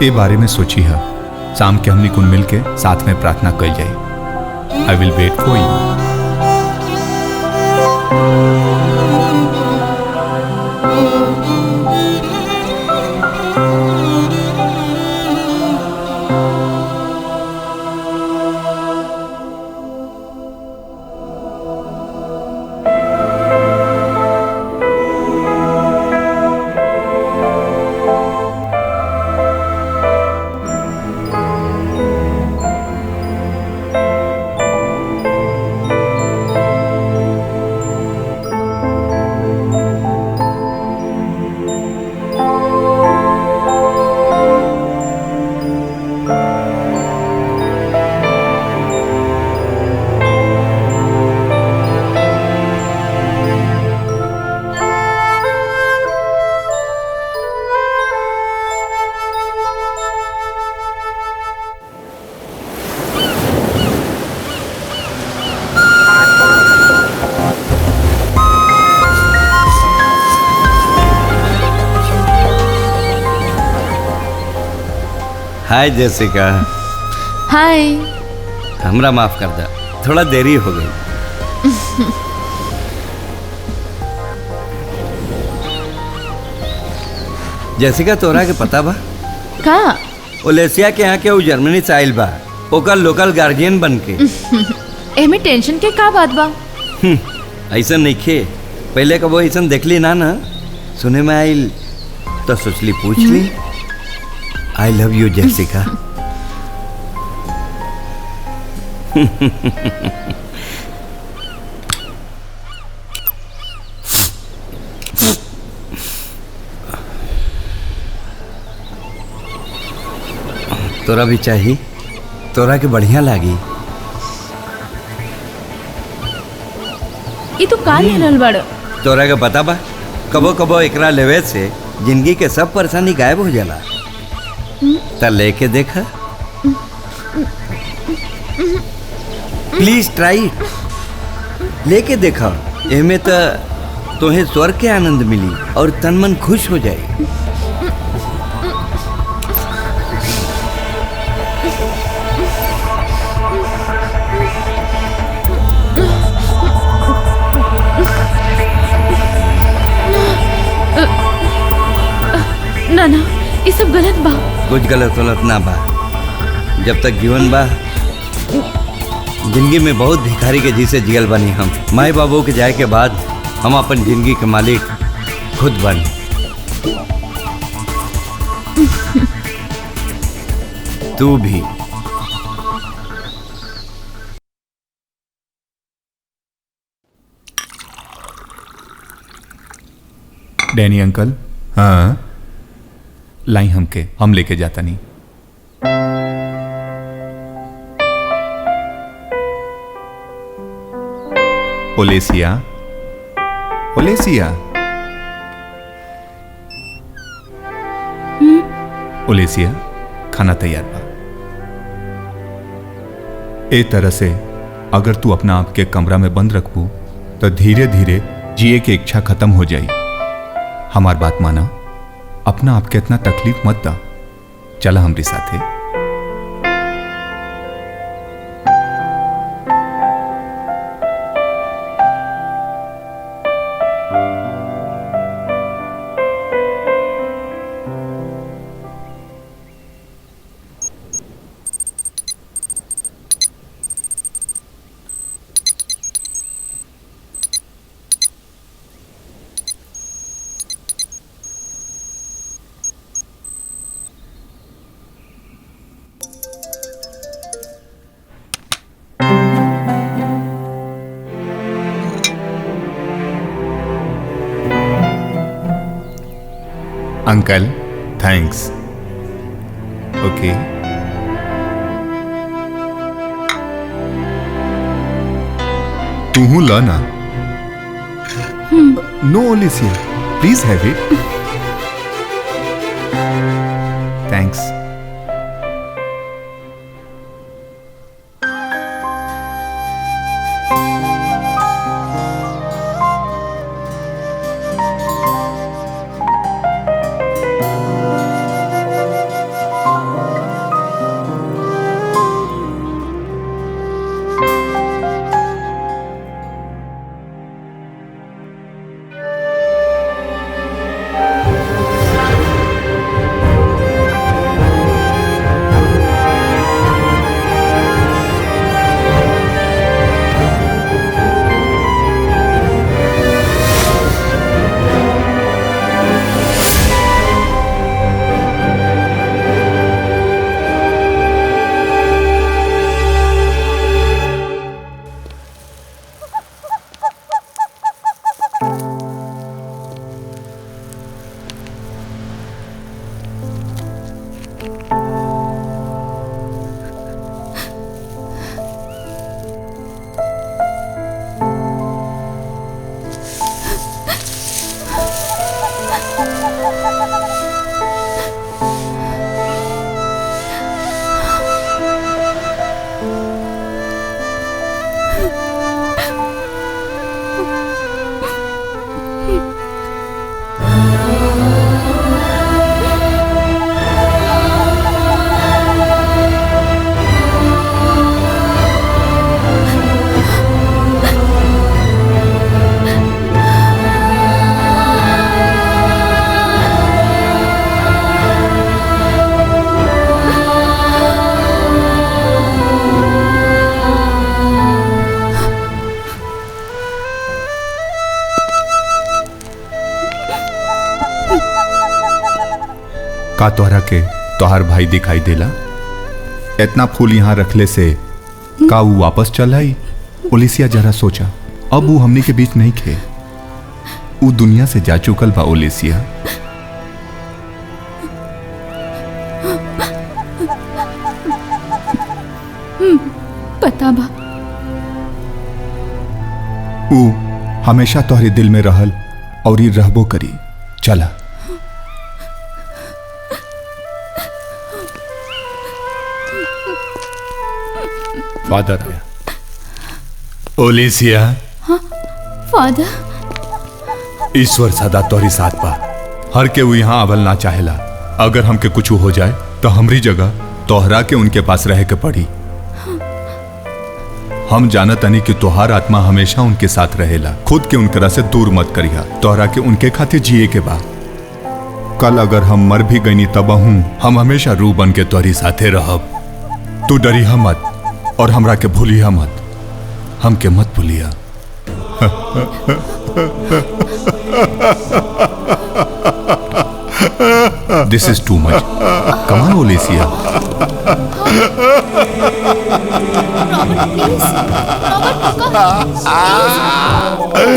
ए बारे में सोची है। शाम के हमनी कुल मिल के साथ में प्रार्थना कल जाए। I will wait for you. Hi Jessica. Hi. हमरा माफ कर दा, थोड़ा देरी हो गई। जेसिका तोरा के पता बा? का? ओलेसिया के यहाँ के वो जर्मनी से आइल बा, ओकर लोकल गार्जियन बन के। एमे टेंशन के का बात बा? ऐसा नहीं खे, पहले कबो ऐसा देखली ना ना सुने में आइल तो सोचली पूछ ली। I love you Jessica. तोरा भी चाहिए? तोरा के बढ़िया लागी। ये तो का ले रहल बड़? तोरा के पता बा कबो कबो एकरा लेवे से जिंदगी के सब परेशानी गायब हो जाला। त लेके देखा। Please try it. लेके देखा, एमे तो तुम्हें स्वर्ग के आनंद मिली और तन मन खुश हो जाए। ना ना, ये सब गलत बा। कुछ गलत गलत ना बा। जब तक जीवन बा जिंदगी में बहुत भिखारी के जैसे जियल बनी हम। माई बाबू के जाए के बाद हम अपन जिंदगी के मालिक खुद बनी। तू भी। डैनी अंकल। हाँ लाई हमके, हम लेके जाता नहीं। ओलेसिया, ओलेसिया, ओलेसिया, खाना तैयार बा। ए तरह से अगर तू अपना आप के कमरा में बंद रखबू तो धीरे धीरे जिए की इच्छा खत्म हो जाई। हमार बात माना, अपना आप के इतना तकलीफ मत दा। चला हमरे साथे। Uncle thanks. ओके तू ला ना। नो ओलेसिया, प्लीज हैव इट। थैंक्स। का तोहरा के तोहार भाई दिखाई देला? इतना फूल यहाँ रखले से का वो वापस चल आई? ओलेसिया जरा सोचा, अब वो हमनी के बीच नहीं खे। वो दुनिया से जा चुकल बा ओलेसिया। पता बा। वो हमेशा तोहरे दिल में रहल और ये रहबो करी। चला। फादर आया। ओलेसिया। हाँ, फादर। ईश्वर सदा तोहरी साथ बा। हर के वो यहाँ आवल ना चाहेला। अगर हमके कुछ हो जाए तो हमरी जगह तोहरा के उनके पास रह के पड़ी। हम जानत नहीं कि तोहार आत्मा हमेशा उनके साथ रहेला। खुद के उनकरा से दूर मत करिया। तोहरा के उनके खातिर जिए के बा। कल अगर हम मर भी गईनी तब हम हमेशा रूह बन के तोहरी साथे रहब। तू डरिया मत और हमरा के भूलिया मत, हमके मत भूलिया। दिस is too much. Come on Olesia. Robert please, Robert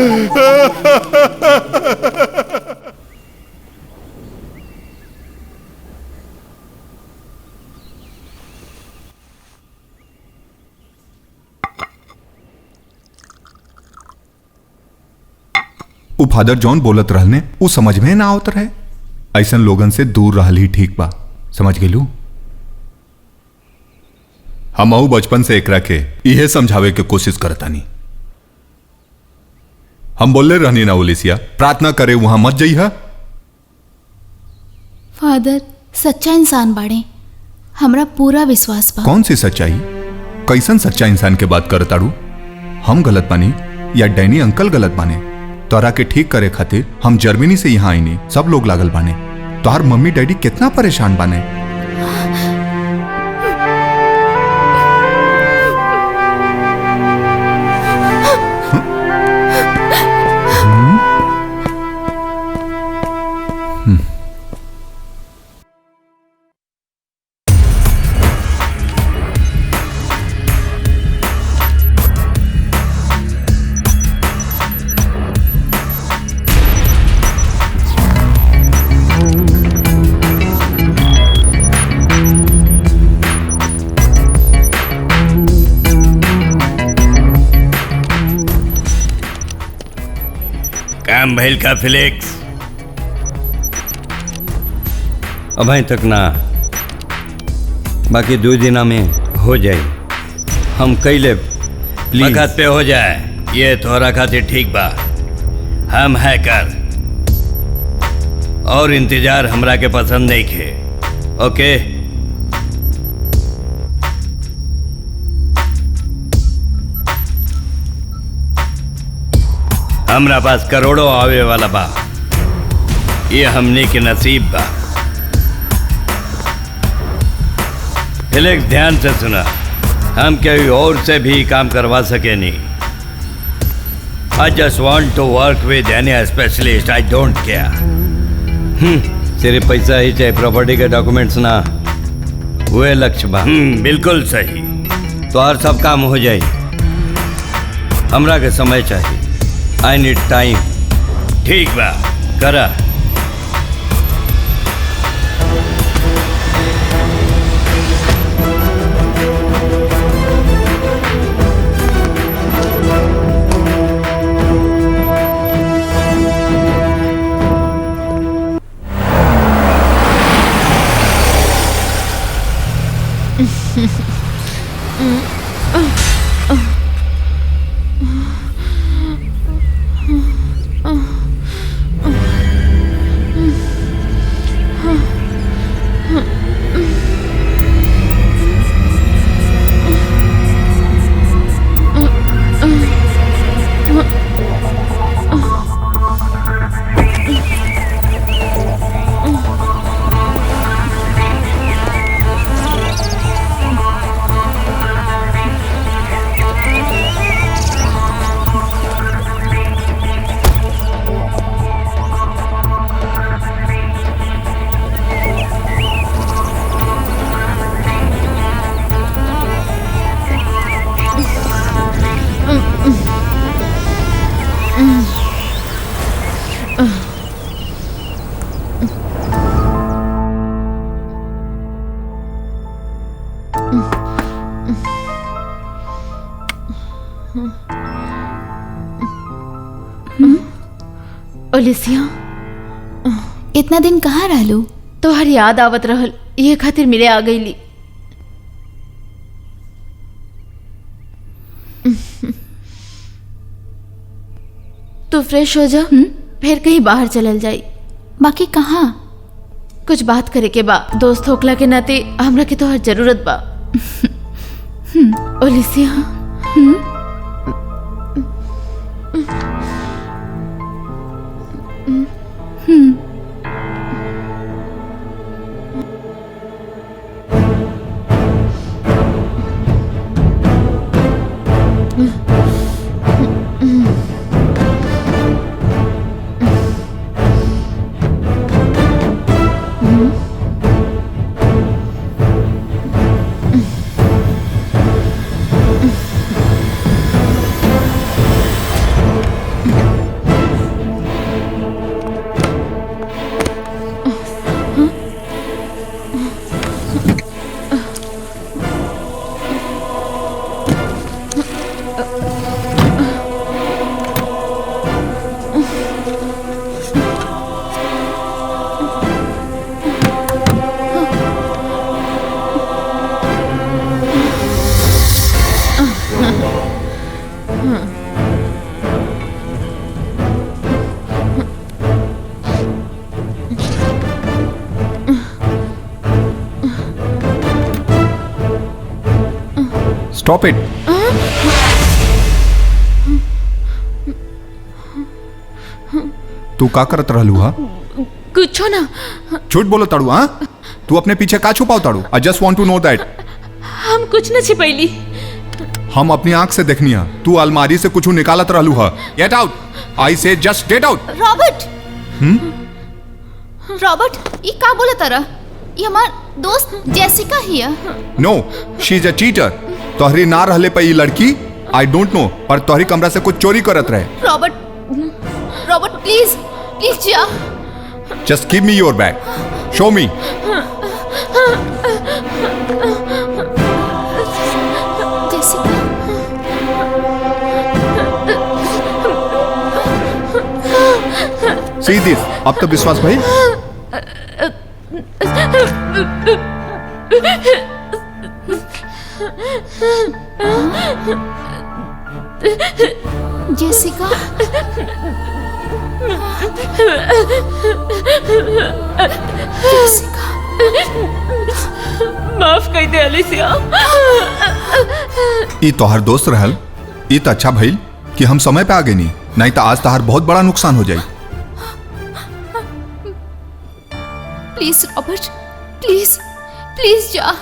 उ फादर जॉन बोलत रहने उ समझ में ना आवत रहे। ऐसन लोगन से दूर रहल ही ठीक बा, समझ गेलू। हम बचपन से एकरा के इहे समझावे के कोशिश करतानी। हम बोले रहनी ना ओलेसिया, प्रार्थना करे वहां मत जइहा। फादर सच्चा इंसान बाड़े, हमरा पूरा विश्वास बा। कौन सी सच्चाई? कैसन सच्चा इंसान के बात करताड़ू? हम गलत बानी या डैनी अंकल गलत बाने? तोरा के ठीक करे खातिर हम जर्मनी से यहाँ आईनी, सब लोग लागल बाने। तोहार मम्मी डैडी कितना परेशान बाने। काम भइल का फिलिक्स? अभी तक ना, बाकी 2 दिना में हो जाए। हम कैले प्लीज। वक्त पे हो जाए, ये तोरा खातिर ठीक बा। हम हैकर और इंतजार हमरा के पसंद नहीं खे। ओके हमरा पास करोड़ों आवे वाला बा, ये हमने के नसीब बा। फिलिक्स ध्यान से सुना, हम कोई और से भी काम करवा सके नहीं। I just want to work with any specialist. I don't care. सिर्फ पैसा ही चाहिए, प्रॉपर्टी के डॉक्यूमेंट्स ना। वे लक्ष्य बा। बिल्कुल सही। तो हर सब काम हो जाए। हमरा के समय चाहिए। I need time. ठीक बा, करा। ओलेसिया, इतना दिन कहाँ रहलू? तोहर याद आवत रहल, ये खातिर मिले आ गईली। तू फ्रेश हो जा, फिर कहीं बाहर चलल जाई। बाकी कहाँ? कुछ बात करे के बा। दोस्त होखला के नाते हमरा के तोहर जरूरत बा। ओलेसिया, स्टॉप इट। तू का करत रहलू हा? कुछ ना। झूठ बोलो ताड़ू हाँ? तू अपने पीछे का छुपाओ ताड़ू? I just want to know that. हम कुछ न छिपैली। हम अपनी आंख से देखनी है। तू अलमारी से कुछ निकालत रहलू हा। Gate out. I say just get out. Robert. Robert, ये का बोले तरह? ये हमार दोस्त जेसिका ही है। नो, शी इज अ चीटर। तोहरी ना रहले पे ये लड़की आई डोंट नो पर तोहरी कमरा से कुछ चोरी करत रहे। रॉबर्ट, रॉबर्ट प्लीज प्लीज जा। Just give me your bag. Show me. Jessica, see this. अब तो विश्वास भाई। जेसिका, जेसिका, माफ कर दे अलिसिया। ई तोहर दोस्त रहल। ई तो अच्छा भइल कि हम समय पे आ गए नहीं तो आज तोहर बहुत बड़ा नुकसान हो जाई। प्लीज रॉबर्ट, प्लीज प्लीज जा।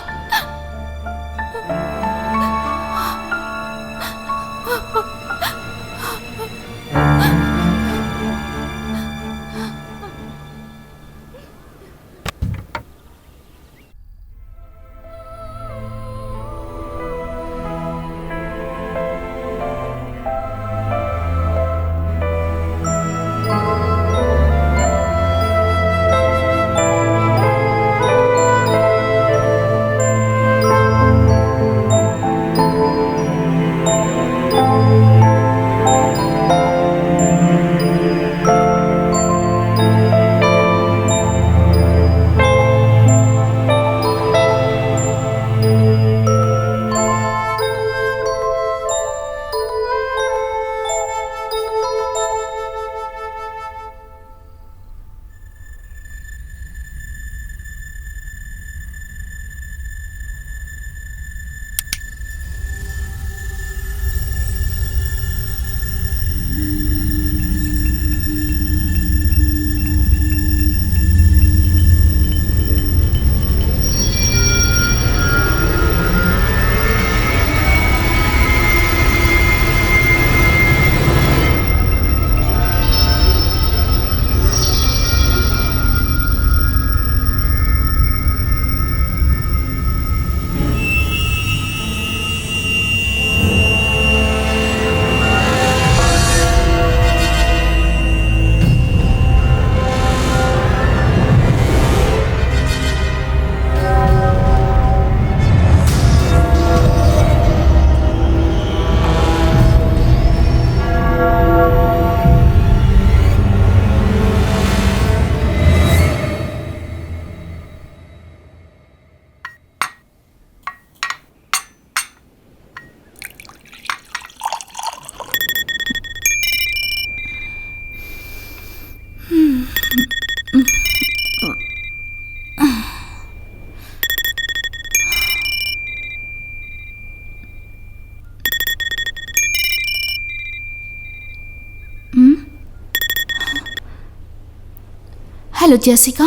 Hello Jessica.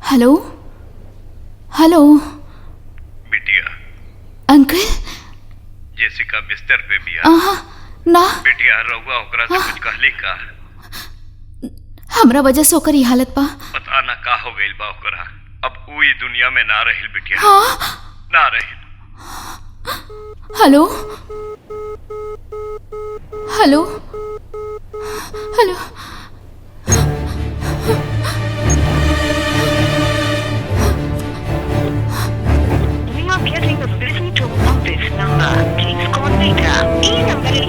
हेलो हेलो बिटिया, अंकल। जेसिका बिस्तर पे भी ना बिटिया रउआ ओकरा से कुछ कहली का? हमरा वजह से ओकर ई हालत बा। पता ना का हो गइल बा ओकरा। अब ऊ ई दुनिया में ना रहिल बिटिया। ना रहिल। Hello hello hello. We are getting a busy tone of this number. Please call later. ई नंबर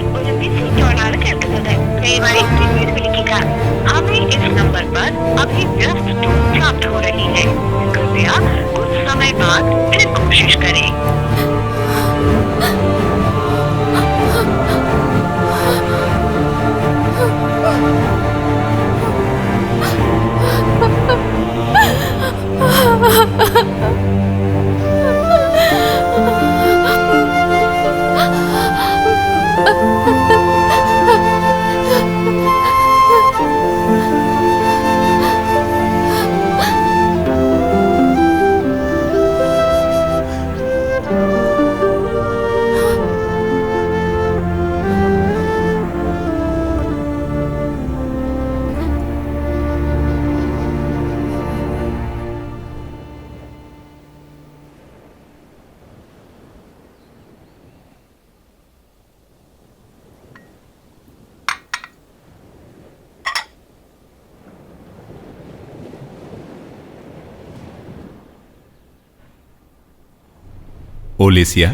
ओलेसिया,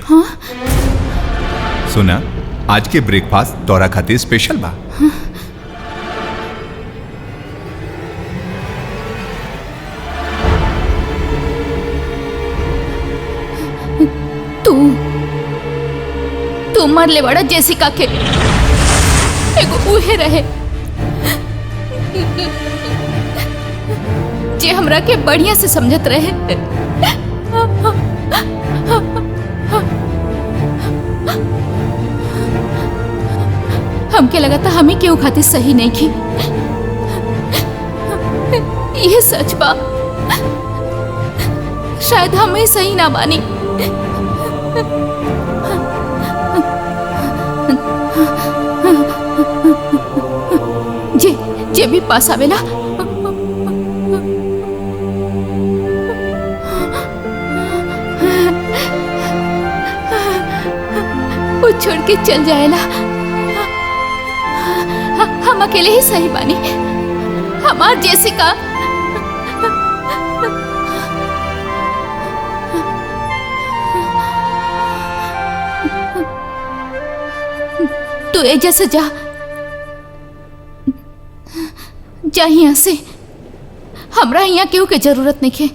सुना, आज के ब्रेकफास्ट तोरा खातिर स्पेशल बा। तू मर ले बड़ा जेसिका के एगो उहे रहे जे हमरा के बढ़िया से समझत रहे। हमके लगा था हमें क्यों खातिर सही नहीं की। ये सच बा, शायद हमें सही ना बानी। जे भी पास आवेला वो छोड़ के चल जाएला। हम अकेले ही सही बानी। हमार जेसिका तू एजा से जा यहाँ से। हमरा यहाँ केहू के जरूरत नहीं है।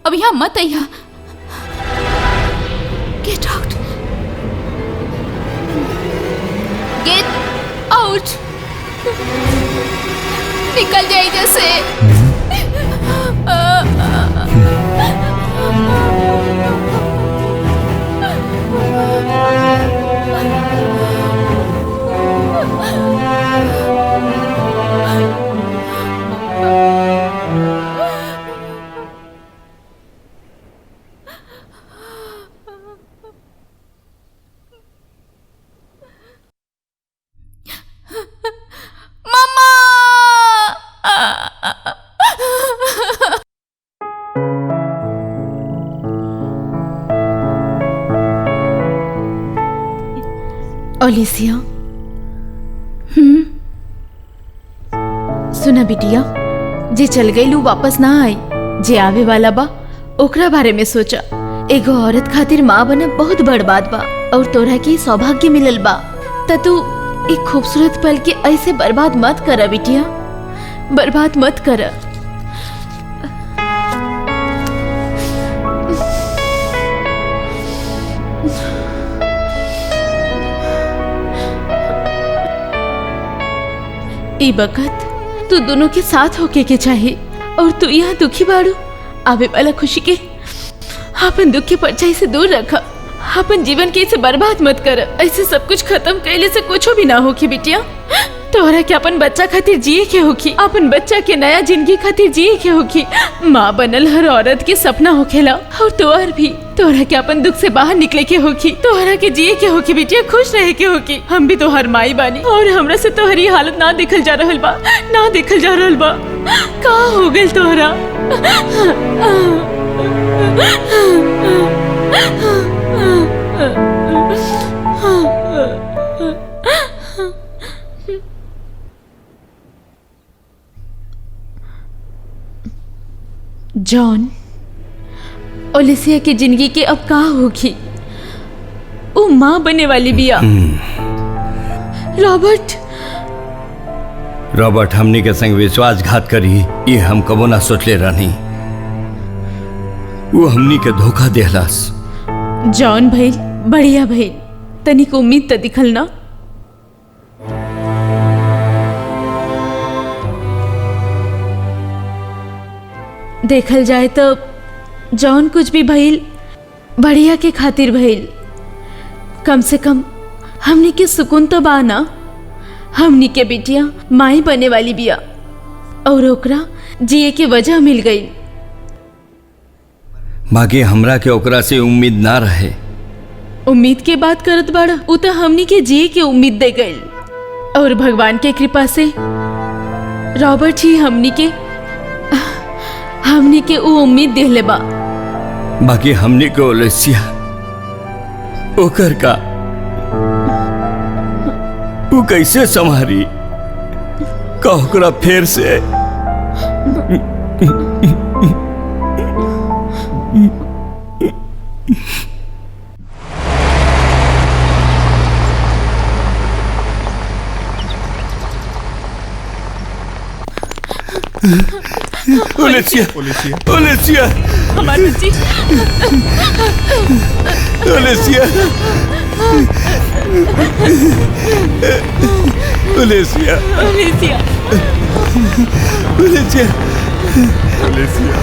अब यहाँ मत आइया। गेट आउट, गेट आउट, निकल जाए जैसे। ओलेसिया, सुना बिटिया, जे चल गई लू वापस ना आई। जे आवे वाला बा ओकरा बारे में सोचा। एगो औरत खातिर माँ बना बहुत बड़ बात बा और तोरा के सौभाग्य मिलल बा। त तू एक खूबसूरत पल के ऐसे बर्बाद मत कर बिटिया, बर्बाद मत कर। ई बखत तू दोनों के साथ होके के चाहे और तू यहाँ दुखी बाड़ू। आवे वाला खुशी के अपन दुख के परछाई से दूर रखा। अपन जीवन के इसे बर्बाद मत कर। ऐसे सब कुछ खत्म कैले से कुछ भी ना होके बिटिया। तोहरा के अपन बच्चा खातिर जिए के होखी, अपन बच्चा के नया जिंदगी खातिर जिए के होखी। माँ बनल हर औरत के सपना होखेला और तोहर भी। तोहरा के अपन दुख से बाहर निकले के होखी, तोहरा के जिए के होखी बिटिया, खुश रहे के होखी। हम भी तोहर माई बानी और हमरा से तोहरी हालत ना देखल जा रहल बा, ना देखल जा रहल बा। का हो गइल तोहरा? जॉन, ओलेसिया की जिंदगी के अब का होगी? वो माँ बने वाली बिया। रॉबर्ट हमनी के संग विश्वासघात करी, ये हम कबो ना सोचले रहनी। वो हमनी के धोखा देहलास। जॉन भाई, बढ़िया भाई, तनिक उम्मीद तो दिखल ना। देखल जाए तो जॉन कुछ भी भइल बढ़िया के खातिर भइल। कम से कम हमनी के सुकून तो बा ना। हमनी के बिटिया माई बने वाली बिया और ओकरा जिए के वजह मिल गई। बाकी हमरा के ओकरा से उम्मीद ना रहे। उम्मीद के बात करत बाड़ा, उ तो हमनी के जिए के उम्मीद दे गई और भगवान के कृपा से रॉबर्ट ही हमनी के वो उम्मीद देले बा। बाकी हमनी के ओलेसिया ओकर का वो कैसे संभारी का ओकरा फेर से ओलेसिया ओलेसिया ओलेसिया हमारी बच्ची ओलेसिया ओलेसिया ओलेसिया ओलेसिया ओलेसिया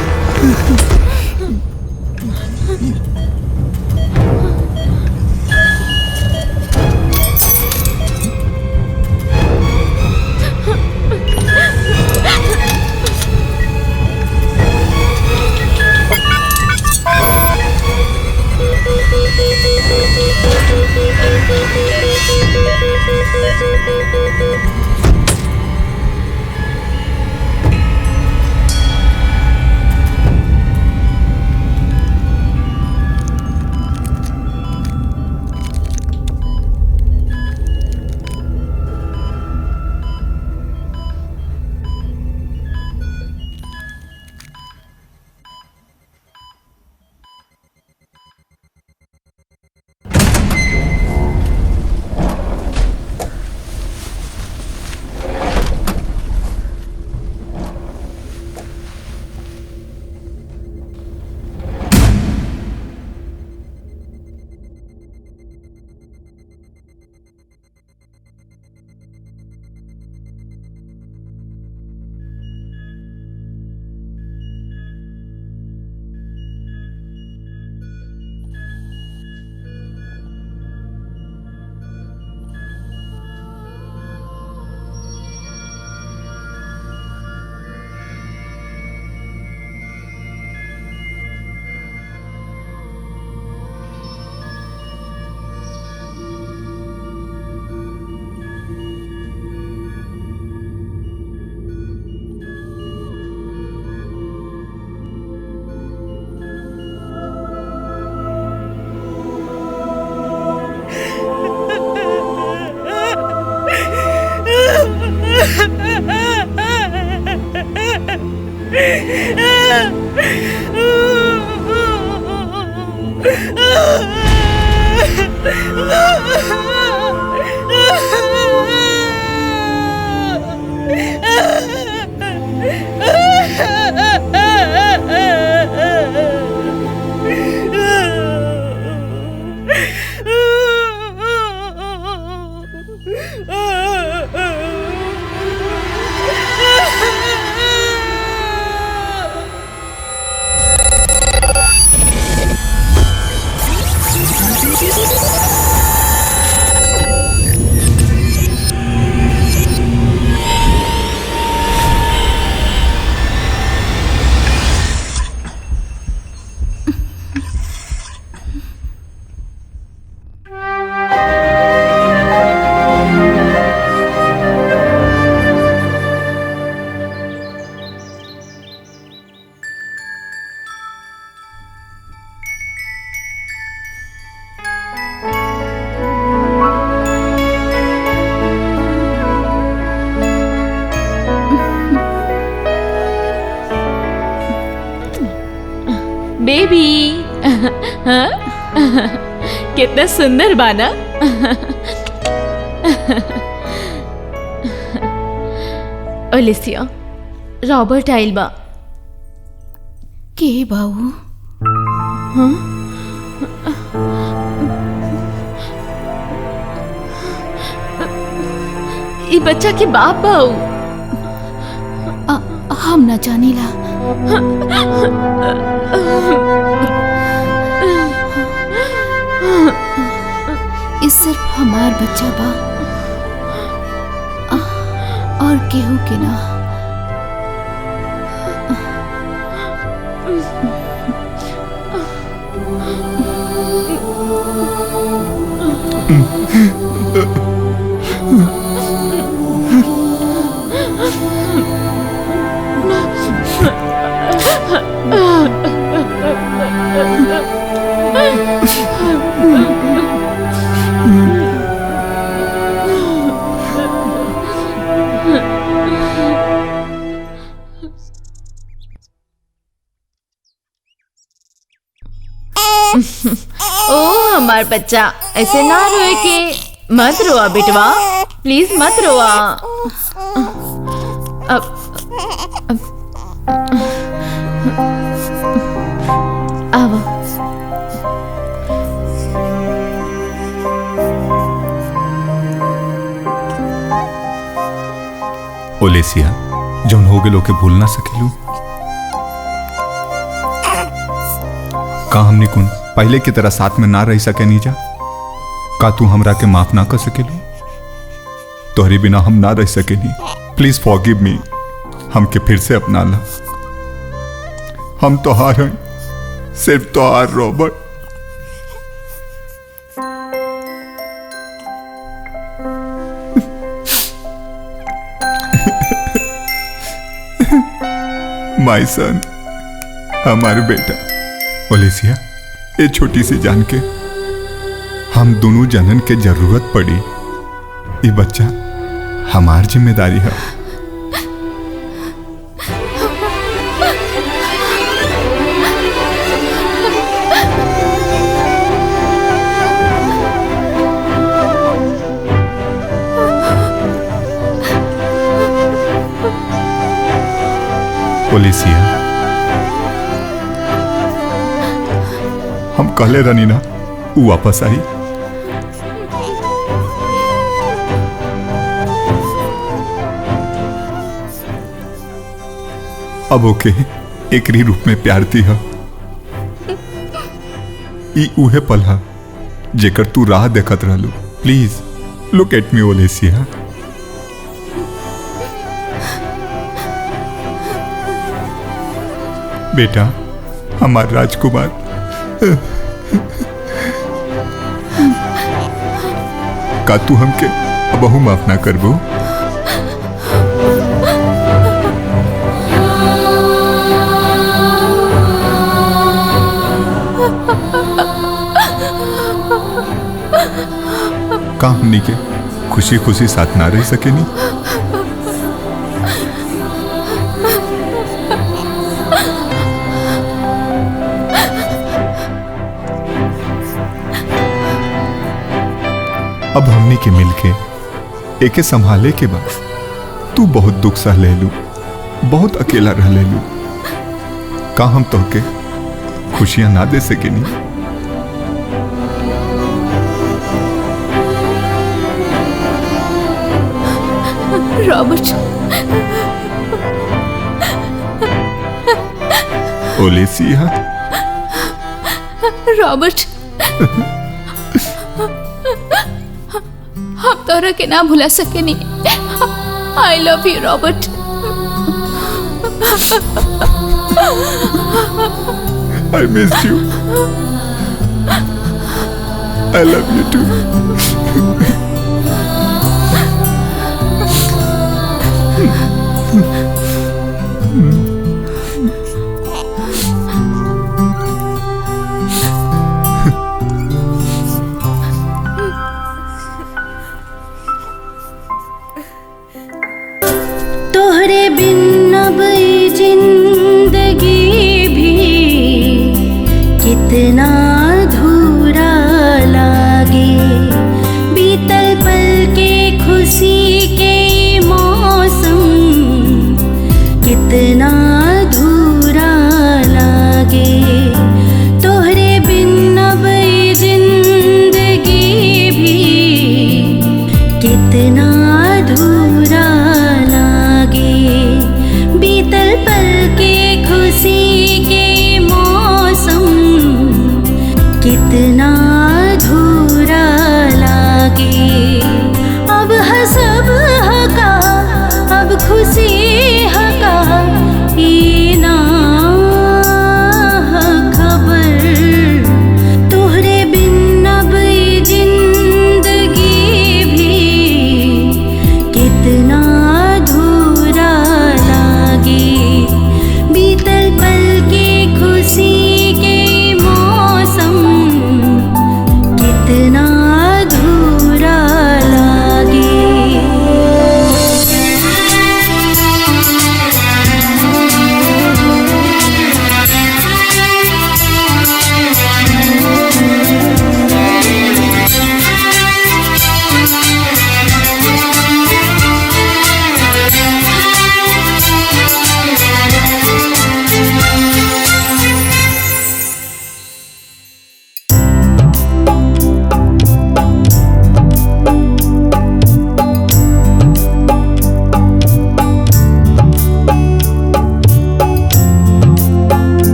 बेबी हाँ? कितना सुंदर बाना। ओलेसिया रॉबर्ट आइल बा। के बाबू? हाँ? ई बच्चा के बाप बाऊ। हम न जानीला। इस सिर्फ हमार बच्चा बा और केहू के ना। ओ हमार बच्चा ऐसे ना रोए के। मत रोआ बेटवा, प्लीज मत रोआ। अब आवा। ओलेसिया, जौन हो गेलो के भूल ना सकेलू। का हमने कुन पहले की तरह साथ में ना रह सके नीजा? का तू हमरा के माफ ना कर सकेली? तोहरी बिना हम ना रह सकेली। Please forgive me. हमके फिर से अपना ला। हम तोहार हैं, सिर्फ तोहार रॉबर्ट। माय सन, हमारे बेटा। ओलेसिया, ये छोटी सी जान के हम दोनों जनन के जरूरत पड़ी, ये बच्चा हमार जिम्मेदारी है। ओलेसिया, हम कहले रहनी ना वो वापस आई। अब ओके एकरी रूप में प्यार दी है। ई उहे पल है जेकर तू राह देखत रहलू। Please look at me Olesia. बेटा, हमार राजकुमार। का तू हमके अबहू माफ ना करबू? का हमनी के खुशी खुशी साथ ना रह सकेनी? अब हमनी के मिलके एके संभाले के बाद तू बहुत दुख सह लेलू, बहुत अकेला रह लेलू। का हम तोहके खुशियां ना दे सकेनी? रॉबर्ट, ओलेसिया, रॉबर्ट, हम तोरा के ना भुला सकेनी। I love you Robert. I missed you. I love you too. तोहरे बिन अब ये जिंदगी भी कितना अधूरा लागे। बीतल पल के खुशी के मौसम कितना अधूरा लागे। तोहरे बिन अब ये जिंदगी भी कितना अधूरा लागे। बीतल पल के खुशी के मौसम कितना अधूरा लागे। अब हसब हका, अब खुशी